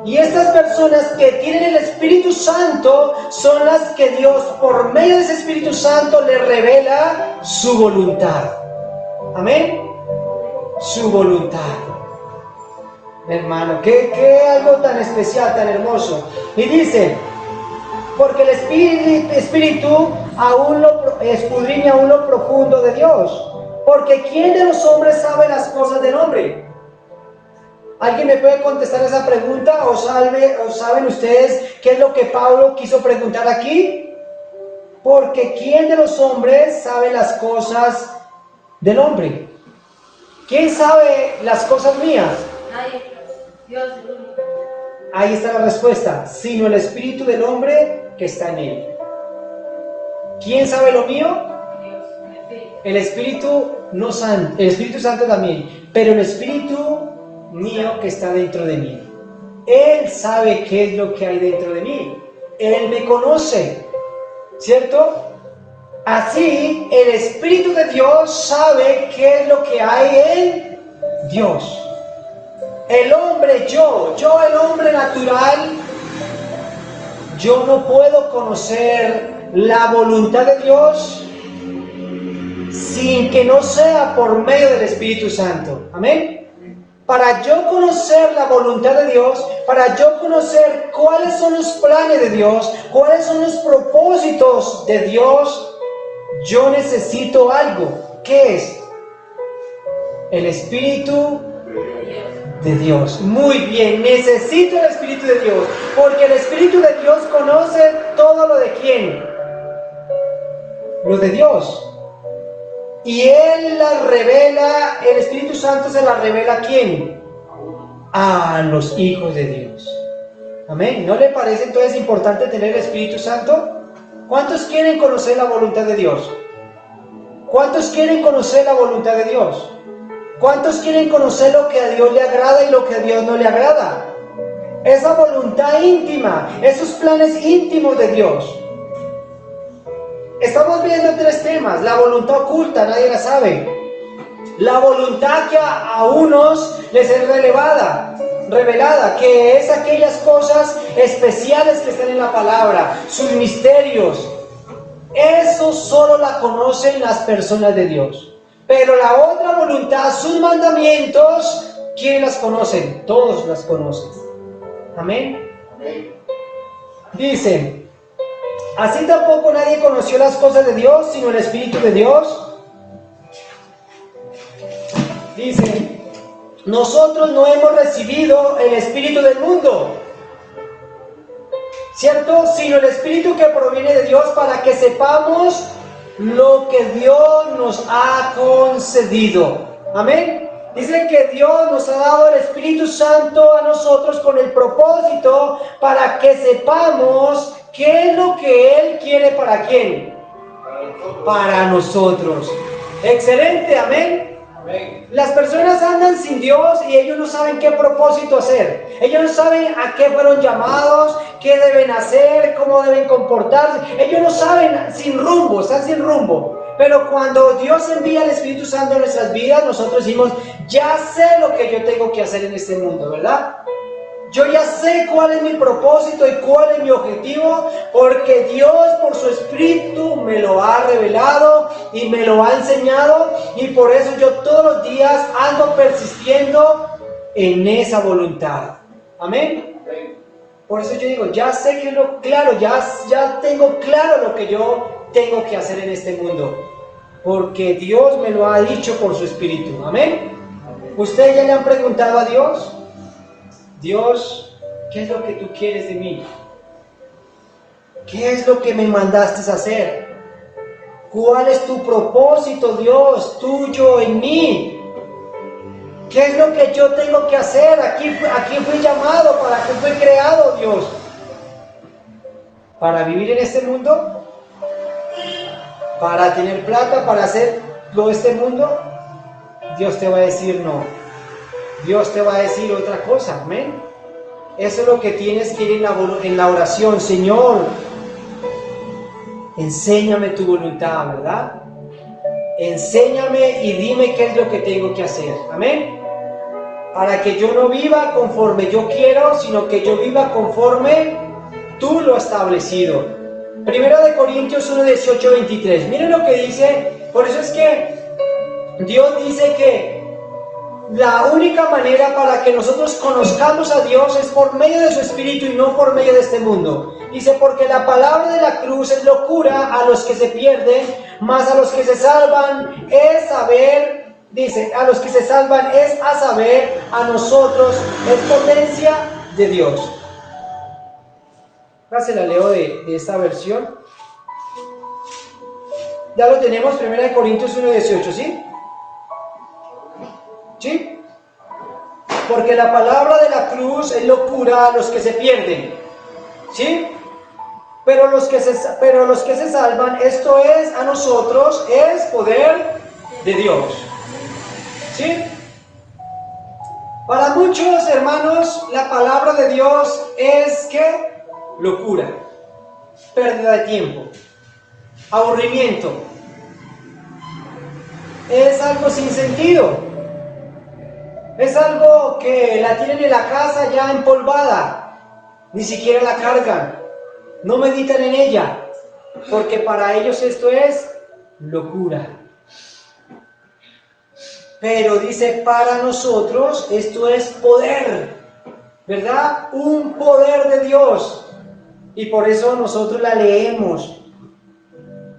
Y estas personas que tienen el Espíritu Santo son las que Dios, por medio de ese Espíritu Santo, les revela su voluntad. Amén. Su voluntad. Hermano, qué algo tan especial, tan hermoso. Y dice, porque el Espíritu aún lo escudriña aún lo profundo de Dios. Porque ¿quién de los hombres sabe las cosas del hombre? ¿Alguien me puede contestar esa pregunta? ¿O saben ustedes qué es lo que Pablo quiso preguntar aquí? Porque ¿quién de los hombres sabe las cosas del hombre? ¿Quién sabe las cosas mías? Nadie, Dios el único. Ahí está la respuesta. Sino el espíritu del hombre que está en él. ¿Quién sabe lo mío? El Espíritu no Santo, el Espíritu Santo también, pero el Espíritu mío que está dentro de mí. Él sabe qué es lo que hay dentro de mí. Él me conoce, ¿cierto? Así, el Espíritu de Dios sabe qué es lo que hay en Dios. El hombre, yo el hombre natural, yo no puedo conocer la voluntad de Dios sin que no sea por medio del Espíritu Santo. Amén. Para yo conocer la voluntad de Dios, para yo conocer cuáles son los planes de Dios, cuáles son los propósitos de Dios, yo necesito algo. ¿Qué es? El Espíritu de Dios. Muy bien, necesito el Espíritu de Dios, porque el Espíritu de Dios conoce todo lo de quién. Lo de Dios. Y Él la revela, el Espíritu Santo se la revela ¿a quién? A los hijos de Dios. Amén. ¿No le parece entonces importante tener el Espíritu Santo? ¿Cuántos quieren conocer la voluntad de Dios? ¿Cuántos quieren conocer la voluntad de Dios? ¿Cuántos quieren conocer lo que a Dios le agrada y lo que a Dios no le agrada? esa voluntad íntima, esos planes íntimos de Dios. Estamos viendo tres temas: la voluntad oculta, nadie la sabe; la voluntad que a unos les es revelada, que es aquellas cosas especiales que están en la palabra, sus misterios. Eso solo la conocen las personas de Dios. Pero la otra voluntad, sus mandamientos, ¿quiénes las conocen? Todos las conocen. Amén. Dice: así tampoco nadie conoció las cosas de Dios, sino el Espíritu de Dios. Dice: nosotros no hemos recibido el espíritu del mundo, ¿cierto? Sino el Espíritu que proviene de Dios, para que sepamos lo que Dios nos ha concedido. Amén. Dice que Dios nos ha dado el Espíritu Santo a nosotros con el propósito para que sepamos qué es lo que Él quiere. ¿Para quién? Para nosotros. Excelente, amén. Las personas andan sin Dios y ellos no saben qué propósito hacer. Ellos no saben a qué fueron llamados, qué deben hacer, cómo deben comportarse. Ellos no saben, sin rumbo, están sin rumbo. Pero cuando Dios envía el Espíritu Santo en nuestras vidas, nosotros decimos: ya sé lo que yo tengo que hacer en este mundo, ¿verdad? Yo ya sé cuál es mi propósito y cuál es mi objetivo, porque Dios por su Espíritu me lo ha revelado y me lo ha enseñado, y por eso yo todos los días ando persistiendo en esa voluntad. Amén. Por eso yo digo, ya sé que lo claro, ya tengo claro lo que yo tengo que hacer en este mundo, porque Dios me lo ha dicho por su Espíritu. Amén. ¿Ustedes ya le han preguntado a Dios? Dios, ¿qué es lo que tú quieres de mí? ¿Qué es lo que me mandaste a hacer? ¿Cuál es tu propósito, Dios, tuyo en mí? ¿Qué es lo que yo tengo que hacer? Aquí fui llamado, ¿para qué fui creado, Dios? ¿Para vivir en este mundo? ¿Para tener plata? ¿Para hacer todo este mundo? Dios te va a decir no. Dios te va a decir otra cosa, amén. Eso es lo que tienes que ir en la oración. Señor, enséñame tu voluntad, ¿verdad? Enséñame y dime qué es lo que tengo que hacer, amén. Para que yo no viva conforme yo quiero, sino que yo viva conforme tú lo has establecido. Primero de Corintios 1, 18, 23. Miren lo que dice. Por eso es que Dios dice que la única manera para que nosotros conozcamos a Dios es por medio de su Espíritu y no por medio de este mundo. Dice: porque la palabra de la cruz es locura a los que se pierden, mas a los que se salvan es saber, dice, a los que se salvan es a saber, a nosotros es potencia de Dios. Ahora se la leo de esta versión. Ya lo tenemos, 1 Corintios 1, 18, ¿sí? ¿Sí? Porque la palabra de la cruz es locura a los que se pierden, ¿sí? Pero los que se salvan, esto es a nosotros, es poder de Dios, ¿sí? Para muchos hermanos, la palabra de Dios es ¿qué? Locura, pérdida de tiempo, aburrimiento, es algo sin sentido. Es algo que la tienen en la casa ya empolvada, ni siquiera la cargan, no meditan en ella, porque para ellos esto es locura. Pero dice, para nosotros esto es poder, ¿verdad? Un poder de Dios. Y por eso nosotros la leemos,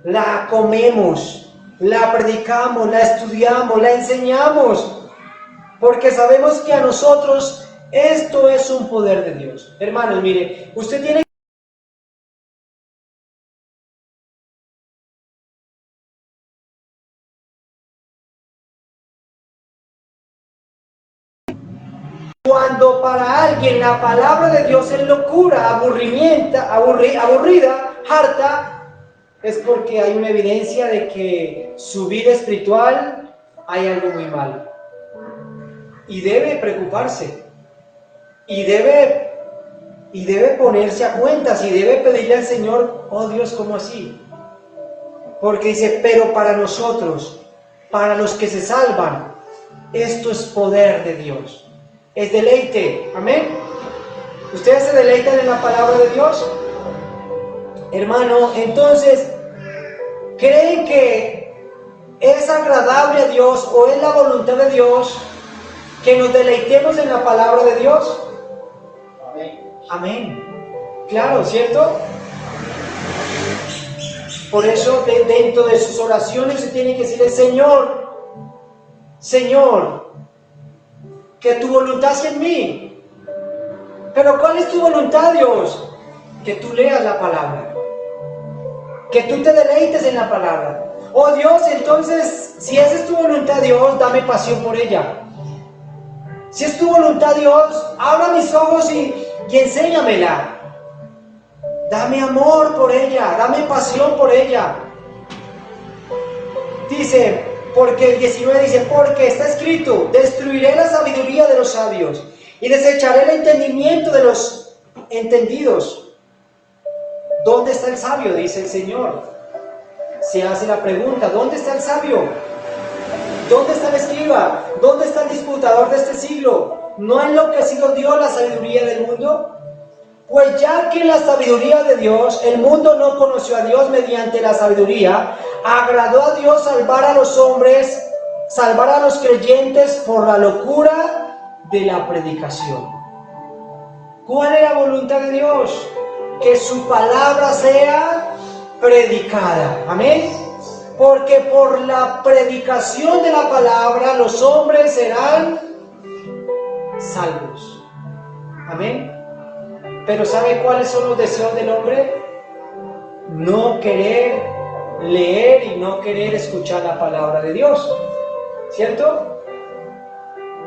la comemos, la predicamos, la estudiamos, la enseñamos. Porque sabemos que a nosotros esto es un poder de Dios. Hermanos, mire, usted tiene cuando para alguien la palabra de Dios es locura, aburrida, harta, es porque hay una evidencia de que su vida espiritual hay algo muy mal. Y debe preocuparse. Y debe Y debe ponerse a cuentas y debe pedirle al Señor, oh Dios, ¿cómo así? Porque dice, pero para nosotros, para los que se salvan, esto es poder de Dios. Es deleite, amén. ¿Ustedes se deleitan en la palabra de Dios? Hermano, entonces, ¿creen que es agradable a Dios o es la voluntad de Dios que nos deleitemos en la palabra de Dios? Amén. Amén. Claro, ¿cierto? Por eso dentro de sus oraciones se tiene que decirle, Señor, Señor, que tu voluntad sea en mí. Pero ¿cuál es tu voluntad, Dios? Que tú leas la palabra, que tú te deleites en la palabra. Oh Dios, entonces, si esa es tu voluntad, Dios, dame pasión por ella. Si es tu voluntad, Dios, abra mis ojos y enséñamela. Dame amor por ella, dame pasión por ella. Dice, porque el 19 dice, porque está escrito, destruiré la sabiduría de los sabios y desecharé el entendimiento de los entendidos. ¿Dónde está el sabio? Dice el Señor. Se hace la pregunta, ¿dónde está el sabio? ¿Dónde está el escriba? ¿Dónde está el disputador de este siglo? ¿No ha enloquecido Dios la sabiduría del mundo? Pues ya que la sabiduría de Dios, el mundo no conoció a Dios mediante la sabiduría, agradó a Dios salvar a los hombres, salvar a los creyentes por la locura de la predicación. ¿Cuál es la voluntad de Dios? Que su palabra sea predicada. Amén. Porque por la predicación de la palabra los hombres serán salvos. Amén. Pero ¿sabe cuáles son los deseos del hombre? No querer leer y no querer escuchar la palabra de Dios, ¿cierto?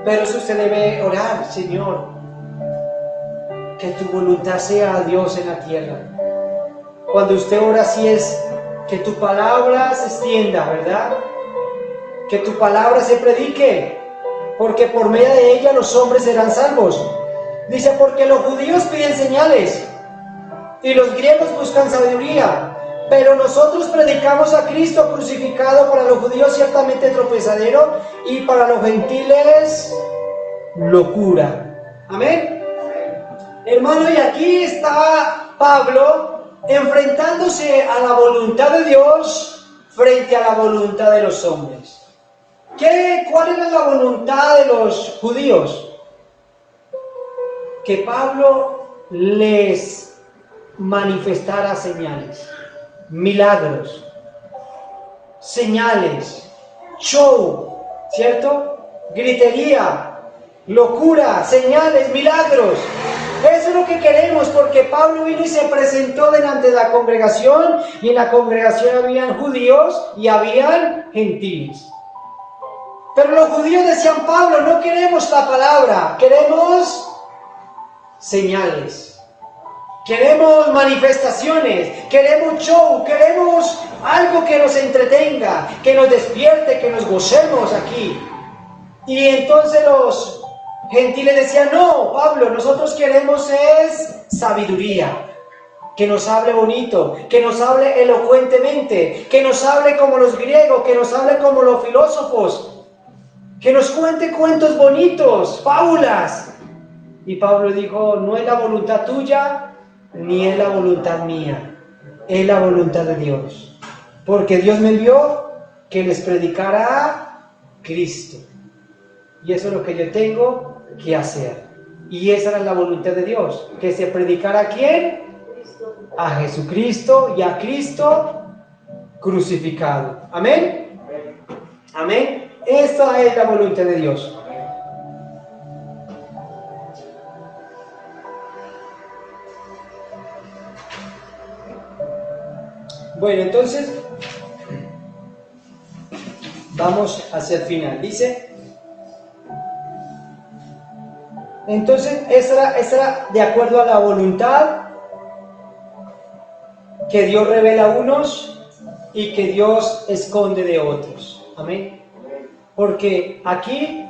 Pero eso usted debe orar, Señor, que tu voluntad sea Dios en la tierra. Cuando usted ora así es que tu palabra se extienda, ¿verdad? Que tu palabra se predique, porque por medio de ella los hombres serán salvos. Dice, porque los judíos piden señales y los griegos buscan sabiduría, pero nosotros predicamos a Cristo crucificado, para los judíos ciertamente tropezadero y para los gentiles locura. Amén. Hermano, y aquí está Pablo enfrentándose a la voluntad de Dios frente a la voluntad de los hombres. ¿Cuál era la voluntad de los judíos? Que Pablo les manifestara señales, milagros, señales, show, ¿cierto? Gritería, locura, señales, milagros. Eso es lo que queremos, porque Pablo vino y se presentó delante de la congregación, y en la congregación habían judíos y habían gentiles. Pero los judíos decían, Pablo, no queremos la palabra, queremos señales, queremos manifestaciones, queremos show, queremos algo que nos entretenga, que nos despierte, que nos gocemos aquí. Y entonces los gentiles decían, no, Pablo, nosotros queremos es sabiduría, que nos hable bonito, que nos hable elocuentemente, que nos hable como los griegos, que nos hable como los filósofos, que nos cuente cuentos bonitos, fábulas. Y Pablo dijo, no es la voluntad tuya, ni es la voluntad mía, es la voluntad de Dios. Porque Dios me envió que les predicara a Cristo. Y eso es lo que yo tengo que hacer. Y esa era la voluntad de Dios, que se predicara ¿a quién? A Jesucristo y a Cristo crucificado. ¿Amén? Amén. Esta es la voluntad de Dios. Bueno, entonces vamos hacia el final. Dice, entonces esa era de acuerdo a la voluntad que Dios revela a unos y que Dios esconde de otros. Amén. Porque aquí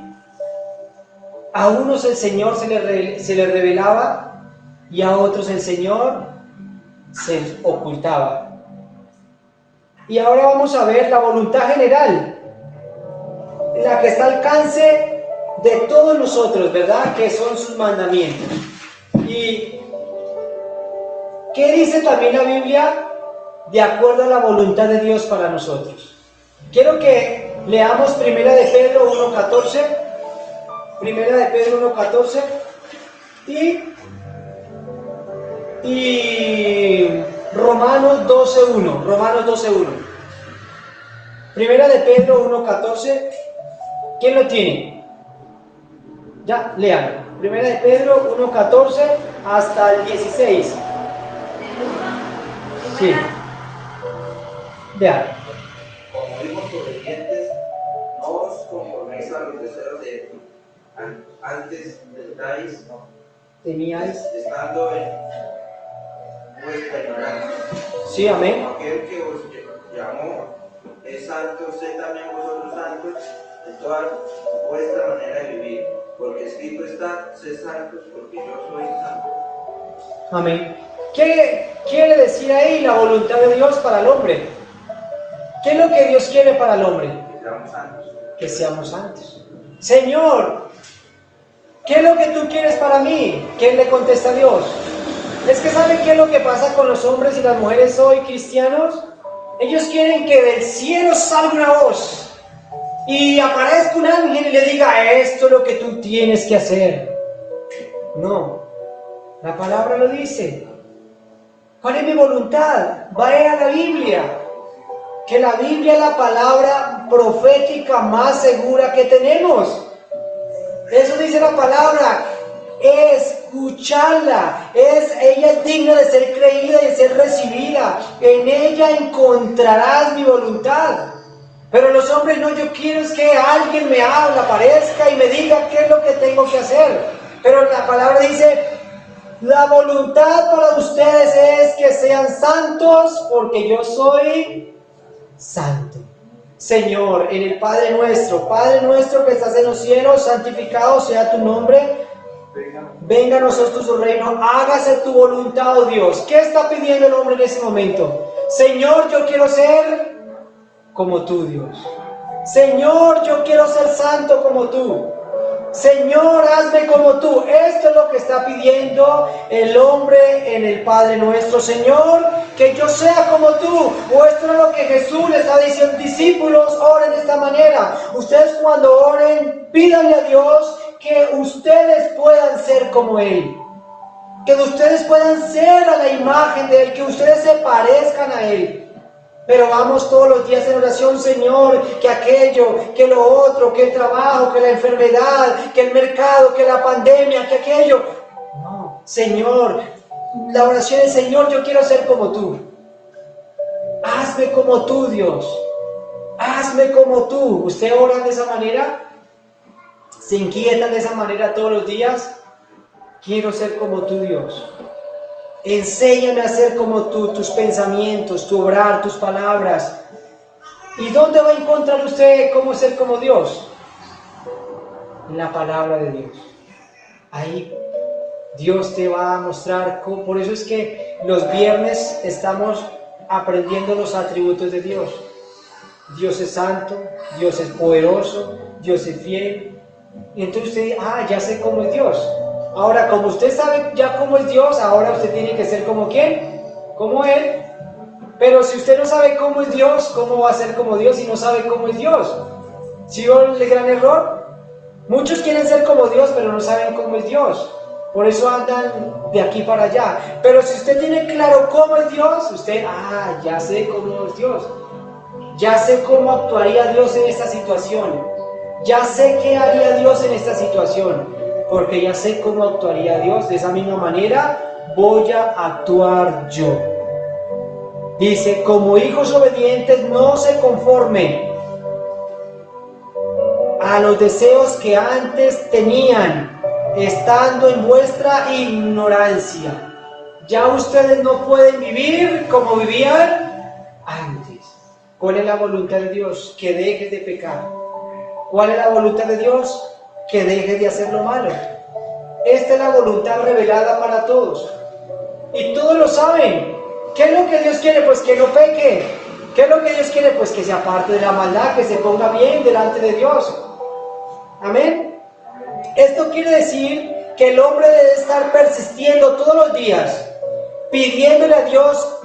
a unos el Señor se le revelaba y a otros el Señor se ocultaba. Y ahora vamos a ver la voluntad general, la que está al alcance de todos nosotros, ¿verdad? Que son sus mandamientos. ¿Y qué dice también la Biblia de acuerdo a la voluntad de Dios para nosotros? Quiero que leamos Primera de Pedro 1:14, Primera de Pedro 1:14 y Romanos 12:1, Romanos 12:1. Primera de Pedro 1:14, ¿quién lo tiene? Ya, léalo. Primera de Pedro 1:14 hasta el 16. Sí. Vean. Como hijos obedientes, no os conforméis a los deseos de antes Teníais. estando en vuestra ignorancia. Sí, amén. Aquel que os llamó es santo, sed también vosotros santos en toda vuestra manera de vivir, porque escrito está: sed santos, porque yo soy santo. Amén. ¿Qué quiere decir ahí la voluntad de Dios para el hombre? ¿Qué es lo que Dios quiere para el hombre? Que seamos santos. Que seamos santos. Señor, ¿qué es lo que tú quieres para mí? ¿Quién le contesta a Dios? Es que ¿saben qué es lo que pasa con los hombres y las mujeres hoy cristianos? Ellos quieren que del cielo salga una voz y aparezca un ángel y le diga: esto es lo que tú tienes que hacer. No, la palabra lo dice. ¿Cuál es mi voluntad? Vaya a la Biblia. Que la Biblia es la palabra profética más segura que tenemos. Eso dice la palabra. Escucharla. Ella es digna de ser creída y de ser recibida. En ella encontrarás mi voluntad. Pero los hombres no, yo quiero es que alguien me hable, aparezca y me diga qué es lo que tengo que hacer. Pero la palabra dice: la voluntad para ustedes es que sean santos, porque yo soy santo. Señor, en el Padre nuestro que estás en los cielos, santificado sea tu nombre. Venga a nosotros tu reino, hágase tu voluntad, oh Dios. ¿Qué está pidiendo el hombre en ese momento? Señor, yo quiero ser como tú, Dios. Señor, yo quiero ser santo como tú. Señor, hazme como tú. Esto es lo que está pidiendo el hombre en el Padre nuestro. Señor, que yo sea como tú. O esto es lo que Jesús le está diciendo: discípulos, oren de esta manera. Ustedes cuando oren, pídanle a Dios que ustedes puedan ser como Él. Que ustedes puedan ser a la imagen de Él, que ustedes se parezcan a Él. Pero vamos todos los días en oración: Señor, que aquello, que lo otro, que el trabajo, que la enfermedad, que el mercado, que la pandemia, que aquello. No, Señor, la oración es: Señor, yo quiero ser como tú. Hazme como tú, Dios. Hazme como tú. ¿Usted ora de esa manera? ¿Se inquieta de esa manera todos los días? Quiero ser como tú, Dios. Enséñame a ser como tú, tus pensamientos, tu obrar, tus palabras. ¿Y dónde va a encontrar usted cómo ser como Dios? En la palabra de Dios. Ahí Dios te va a mostrar cómo. Por eso es que los viernes estamos aprendiendo los atributos de Dios. Dios es santo, Dios es poderoso, Dios es fiel. Y entonces usted dice: ya sé cómo es Dios. Ahora, como usted sabe ya cómo es Dios, ahora usted tiene que ser como ¿quién? Como Él. Pero si usted no sabe cómo es Dios, ¿cómo va a ser como Dios si no sabe cómo es Dios? ¿Sí vio el gran error? Muchos quieren ser como Dios, pero no saben cómo es Dios. Por eso andan de aquí para allá. Pero si usted tiene claro cómo es Dios, usted, ya sé cómo es Dios. Ya sé cómo actuaría Dios en esta situación. Ya sé qué haría Dios en esta situación. Porque ya sé cómo actuaría Dios. De esa misma manera voy a actuar yo. Dice: como hijos obedientes, no se conformen a los deseos que antes tenían, estando en vuestra ignorancia. Ya ustedes no pueden vivir como vivían antes. ¿Cuál es la voluntad de Dios? Que dejes de pecar. ¿Cuál es la voluntad de Dios? Que dejes de hacer lo malo. esta es la voluntad revelada para todos. Y todos lo saben. ¿Qué es lo que Dios quiere? Pues que no peque. ¿Qué es lo que Dios quiere? Pues que se aparte de la maldad, que se ponga bien delante de Dios. Amén. Esto quiere decir que el hombre debe estar persistiendo todos los días, pidiéndole a Dios: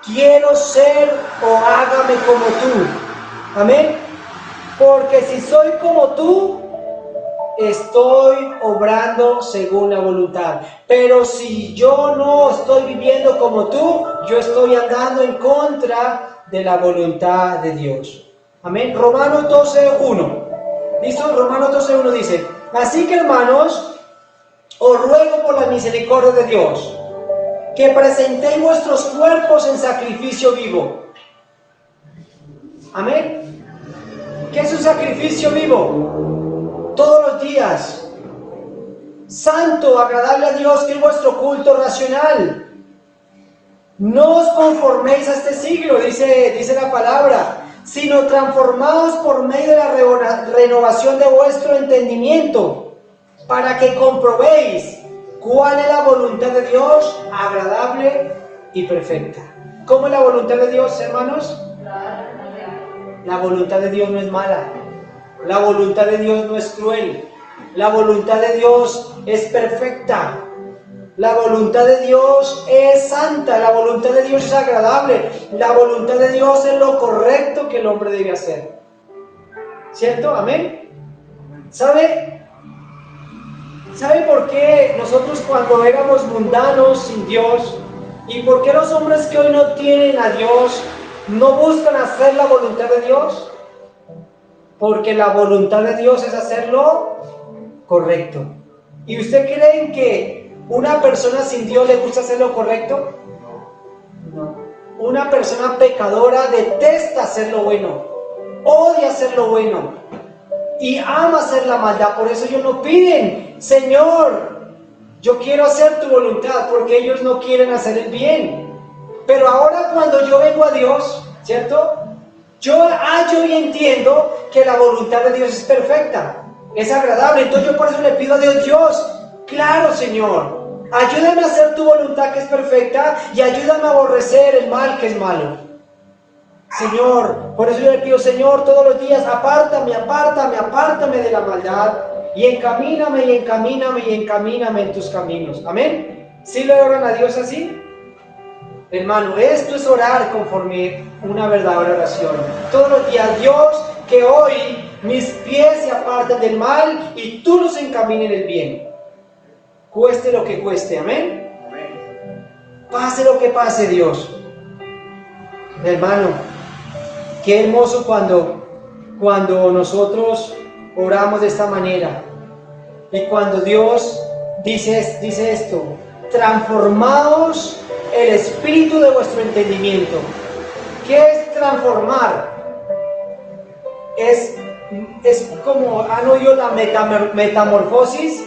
quiero ser o hágame como tú. Amén. Porque si soy como tú, estoy obrando según la voluntad. Pero si yo no estoy viviendo como tú, yo estoy andando en contra de la voluntad de Dios. Amén. Romanos 12:1. ¿Listo? Romanos 12:1 dice: así que, hermanos, os ruego por la misericordia de Dios, que presentéis vuestros cuerpos en sacrificio vivo. Amén. ¿Qué es un sacrificio vivo? Todos los días. Santo, agradable a Dios, que es vuestro culto racional. No os conforméis a este siglo, dice la palabra, sino transformaos por medio de la renovación de vuestro entendimiento, para que comprobéis cuál es la voluntad de Dios, agradable y perfecta. ¿Cómo es la voluntad de Dios, hermanos? La voluntad de Dios no es mala. La voluntad de Dios no es cruel. La voluntad de Dios es perfecta. La voluntad de Dios es santa. La voluntad de Dios es agradable. La voluntad de Dios es lo correcto que el hombre debe hacer. ¿Cierto? Amén. ¿Sabe por qué nosotros, cuando éramos mundanos sin Dios, y por qué los hombres que hoy no tienen a Dios no buscan hacer la voluntad de Dios? Porque la voluntad de Dios es hacerlo correcto. ¿Y usted cree que una persona sin Dios le gusta hacer lo correcto? No. Una persona pecadora detesta hacer lo bueno, odia hacer lo bueno y ama hacer la maldad. Por eso ellos no piden: Señor, yo quiero hacer tu voluntad, porque ellos no quieren hacer el bien. Pero ahora, cuando yo vengo a Dios, ¿cierto? Yo hallo y entiendo que la voluntad de Dios es perfecta, es agradable. Entonces yo por eso le pido a Dios: Dios, claro, Señor, ayúdame a hacer tu voluntad, que es perfecta, y ayúdame a aborrecer el mal, que es malo. Señor, por eso yo le pido: Señor, todos los días, apártame de la maldad, y encamíname en tus caminos. Amén. ¿Sí le oran a Dios así? Hermano, esto es orar conforme una verdadera oración. Todos los días: Dios, que hoy mis pies se aparten del mal y tú los encamines en el bien. Cueste lo que cueste. Amén. Pase lo que pase, Dios. Hermano, qué hermoso cuando nosotros oramos de esta manera. Y cuando Dios dice esto: transformaos el espíritu de vuestro entendimiento. ¿Qué es transformar? Es como, ¿han oído la metamorfosis?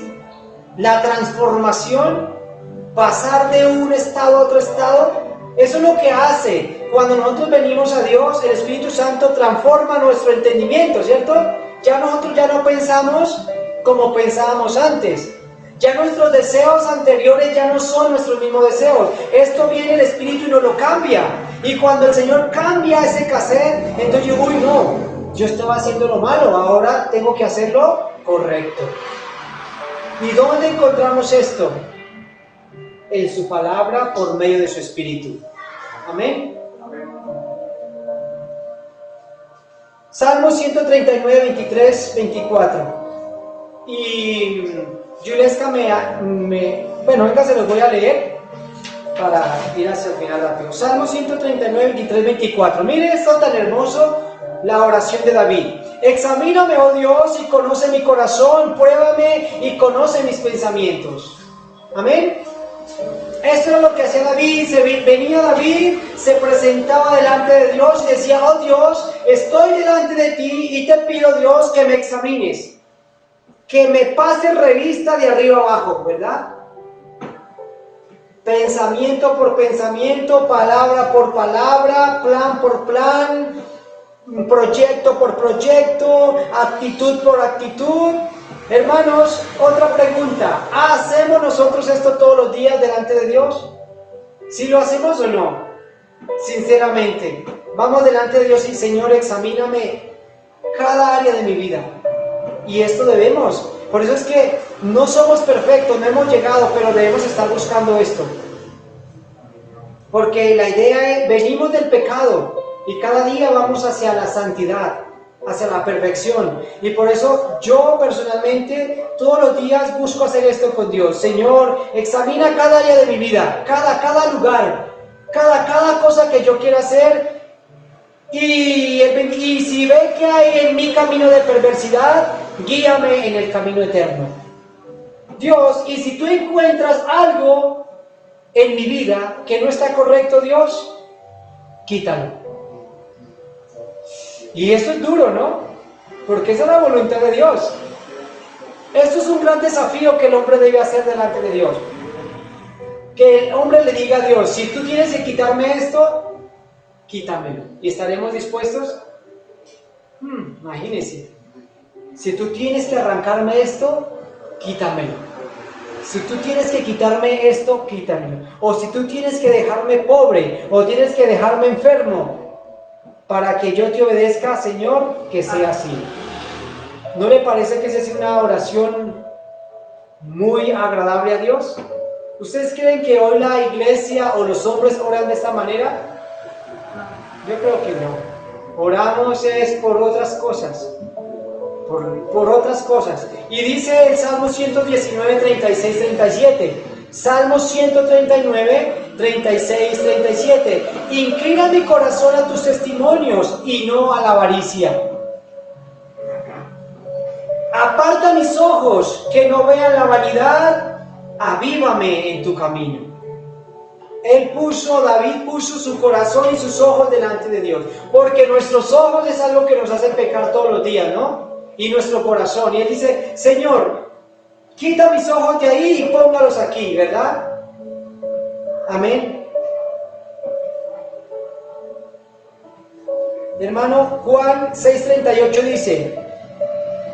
La transformación, pasar de un estado a otro estado. Eso es lo que hace cuando nosotros venimos a Dios. El Espíritu Santo transforma nuestro entendimiento, ¿cierto? Nosotros ya no pensamos como pensábamos antes. Ya nuestros deseos anteriores ya no son nuestros mismos deseos. Esto viene el Espíritu y nos lo cambia. Y cuando el Señor cambia ese cassette, entonces yo, yo estaba haciendo lo malo, ahora tengo que hacerlo correcto. ¿Y dónde encontramos esto? En su palabra, por medio de su Espíritu. Amén. Salmo 139, 23, 24. Y Yuleska venga, se los voy a leer para ir hacia el final rápido. Salmo 139, 23, 24. Mire esto tan hermoso, la oración de David. Examíname, oh Dios, y conoce mi corazón, pruébame y conoce mis pensamientos. Amén. Esto era lo que hacía David. Venía David, se presentaba delante de Dios y decía: oh Dios, estoy delante de ti y te pido, Dios, que me examines, que me pases revista de arriba abajo, ¿verdad? Pensamiento por pensamiento, palabra por palabra, plan por plan, proyecto por proyecto, actitud por actitud. Hermanos, otra pregunta. ¿Hacemos nosotros esto todos los días delante de Dios? ¿Si lo hacemos o no? Sinceramente, vamos delante de Dios y Señor, examíname cada área de mi vida. Y esto debemos. Por eso es que no somos perfectos, no hemos llegado, pero debemos estar buscando esto. Porque la idea es, venimos del pecado y cada día vamos hacia la santidad, hacia la perfección. Y por eso yo personalmente todos los días busco hacer esto con Dios. Señor, examina cada área de mi vida, cada lugar, cada cosa que yo quiera hacer. Y si ve que hay en mi camino de perversidad, guíame en el camino eterno. Dios, y si tú encuentras algo en mi vida que no está correcto, Dios, quítalo. Y esto es duro, ¿no? Porque esa es la voluntad de Dios. Esto es un gran desafío que el hombre debe hacer delante de Dios. Que el hombre le diga a Dios, si tú tienes que quitarme esto, quítamelo. ¿Y estaremos dispuestos? Imagínense. Si tú tienes que arrancarme esto, quítamelo. Si tú tienes que quitarme esto, quítamelo. O si tú tienes que dejarme pobre, o tienes que dejarme enfermo, para que yo te obedezca, Señor, que sea así. ¿No le parece que esa es una oración muy agradable a Dios? ¿Ustedes creen que hoy la iglesia o los hombres oran de esta manera? Yo creo que no. Oramos es por otras cosas. Por otras cosas. Y dice el Salmo 119, 36, 37. Salmo 139, 36, 37. Inclina mi corazón a tus testimonios y no a la avaricia. Aparta mis ojos que no vean la vanidad. Avívame en tu camino. David puso su corazón y sus ojos delante de Dios. Porque nuestros ojos es algo que nos hace pecar todos los días, ¿no? Y nuestro corazón. Y él dice, Señor, quita mis ojos de ahí y póngalos aquí, ¿verdad? Amén. Hermano, Juan 6:38 dice,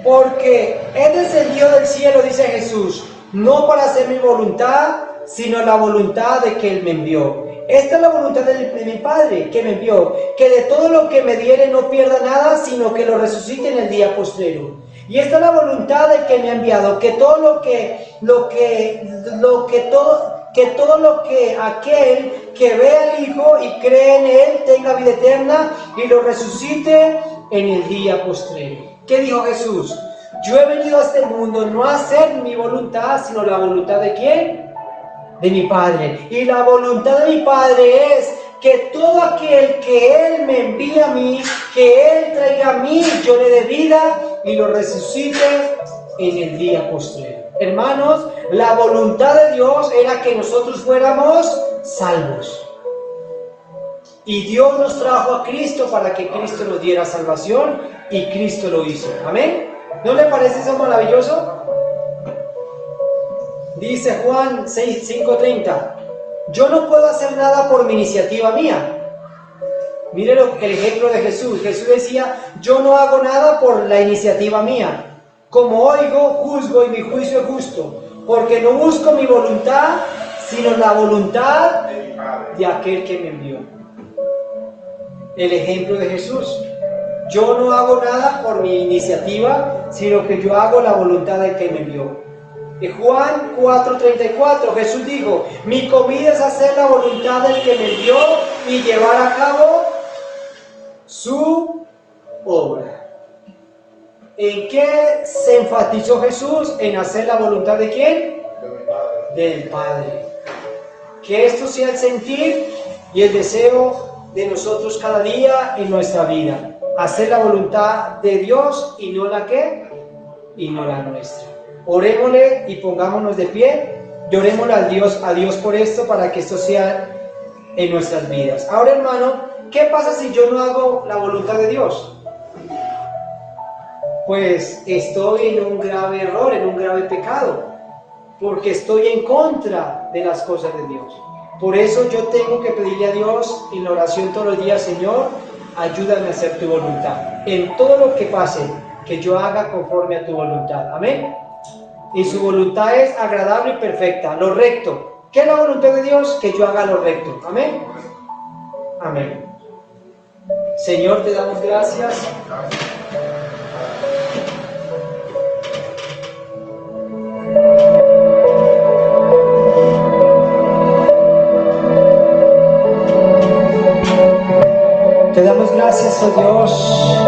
porque he descendido del cielo, dice Jesús, no para hacer mi voluntad, sino la voluntad de que Él me envió. Esta es la voluntad de mi Padre, que me envió, que de todo lo que me diere no pierda nada, sino que lo resucite en el día postrero. Y esta es la voluntad de que me ha enviado, que todo aquel que vea al Hijo y cree en Él tenga vida eterna y lo resucite en el día postrero. ¿Qué dijo Jesús? Yo he venido a este mundo no a hacer mi voluntad, sino la voluntad ¿de quién? De mi Padre. Y la voluntad de mi Padre es que todo aquel que Él me envíe a mí, que Él traiga a mí, yo le dé vida y lo resucite en el día postrero. Hermanos, la voluntad de Dios era que nosotros fuéramos salvos. Y Dios nos trajo a Cristo para que Cristo nos diera salvación y Cristo lo hizo. ¿Amén? ¿No le parece eso maravilloso? Dice Juan 5:30, yo no puedo hacer nada por mi iniciativa mía. Mire el ejemplo de Jesús. Jesús decía, yo no hago nada por la iniciativa mía. Como oigo, juzgo y mi juicio es justo, porque no busco mi voluntad, sino la voluntad de aquel que me envió. El ejemplo de Jesús. Yo no hago nada por mi iniciativa, sino que yo hago la voluntad del que me envió. En Juan 4:34 Jesús dijo, mi comida es hacer la voluntad del que me envió y llevar a cabo su obra. ¿En qué se enfatizó Jesús? En hacer la voluntad ¿de quién? Del Padre. Que esto sea el sentir y el deseo de nosotros cada día en nuestra vida. Hacer la voluntad de Dios y no la ¿qué? Y no la nuestra. Orémosle y pongámonos de pie. Llorémosle a Dios por esto, para que esto sea en nuestras vidas. Ahora, hermano, ¿qué pasa si yo no hago la voluntad de Dios? Pues estoy en un grave error, en un grave pecado, porque estoy en contra de las cosas de Dios. Por eso yo tengo que pedirle a Dios en la oración todos los días, Señor, ayúdame a hacer tu voluntad. En todo lo que pase, que yo haga conforme a tu voluntad. Amén. y su voluntad es agradable y perfecta, lo recto. ¿Qué es la voluntad de Dios? Que yo haga lo recto. Amén. Amén. Señor, te damos gracias. Te damos gracias, oh Dios.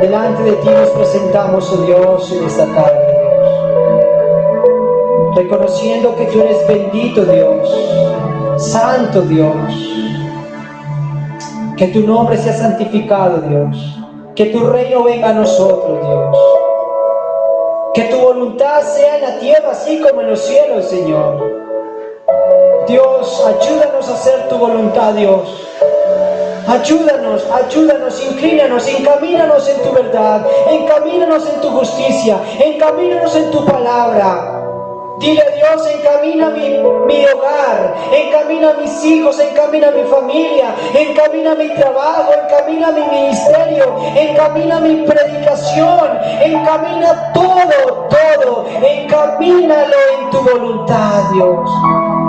Delante de ti nos presentamos, oh Dios, en esta tarde, Dios. Reconociendo que tú eres bendito, Dios. Santo, Dios. Que tu nombre sea santificado, Dios. Que tu reino venga a nosotros, Dios. Que tu voluntad sea en la tierra así como en los cielos, Señor. Dios, ayúdanos a hacer tu voluntad, Dios. Ayúdanos, ayúdanos, inclínanos, encamínanos en tu verdad, encamínanos en tu justicia, encamínanos en tu palabra. Dile a Dios, encamina mi hogar, encamina mis hijos, encamina mi familia, encamina mi trabajo, encamina mi ministerio, encamina mi predicación, encamina todo, encamínalo en tu voluntad, Dios.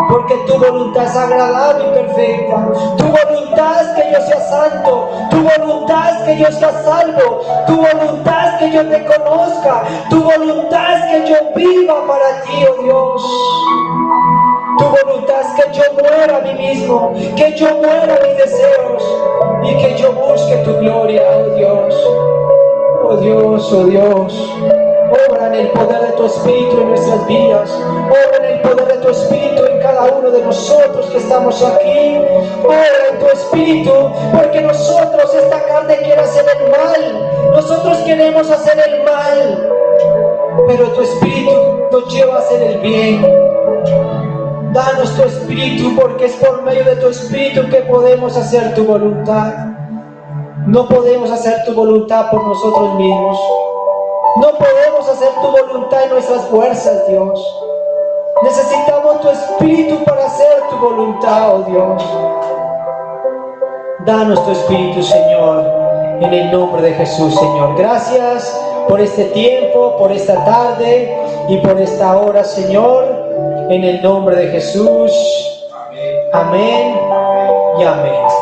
Porque tu voluntad es agradable y perfecta. Tu voluntad es que yo sea santo. Tu voluntad es que yo sea salvo. Tu voluntad es que yo te conozca. Tu voluntad es que yo viva para ti, oh Dios. Tu voluntad es que yo muera a mí mismo, que yo muera a mis deseos y que yo busque tu gloria, oh Dios. Oh Dios, oh Dios. Obra en el poder de tu Espíritu en nuestras vidas. Obra en el poder de tu Espíritu en cada uno de nosotros que estamos aquí. Obra en tu Espíritu, porque nosotros, esta carne quiere hacer el mal. Nosotros queremos hacer el mal, pero tu Espíritu nos lleva a hacer el bien. Danos tu Espíritu, porque es por medio de tu Espíritu que podemos hacer tu voluntad. No podemos hacer tu voluntad por nosotros mismos. No podemos hacer tu voluntad en nuestras fuerzas, Dios. Necesitamos tu Espíritu para hacer tu voluntad, oh Dios. Danos tu Espíritu, Señor, en el nombre de Jesús, Señor. Gracias por este tiempo, por esta tarde y por esta hora, Señor, en el nombre de Jesús. Amén y amén.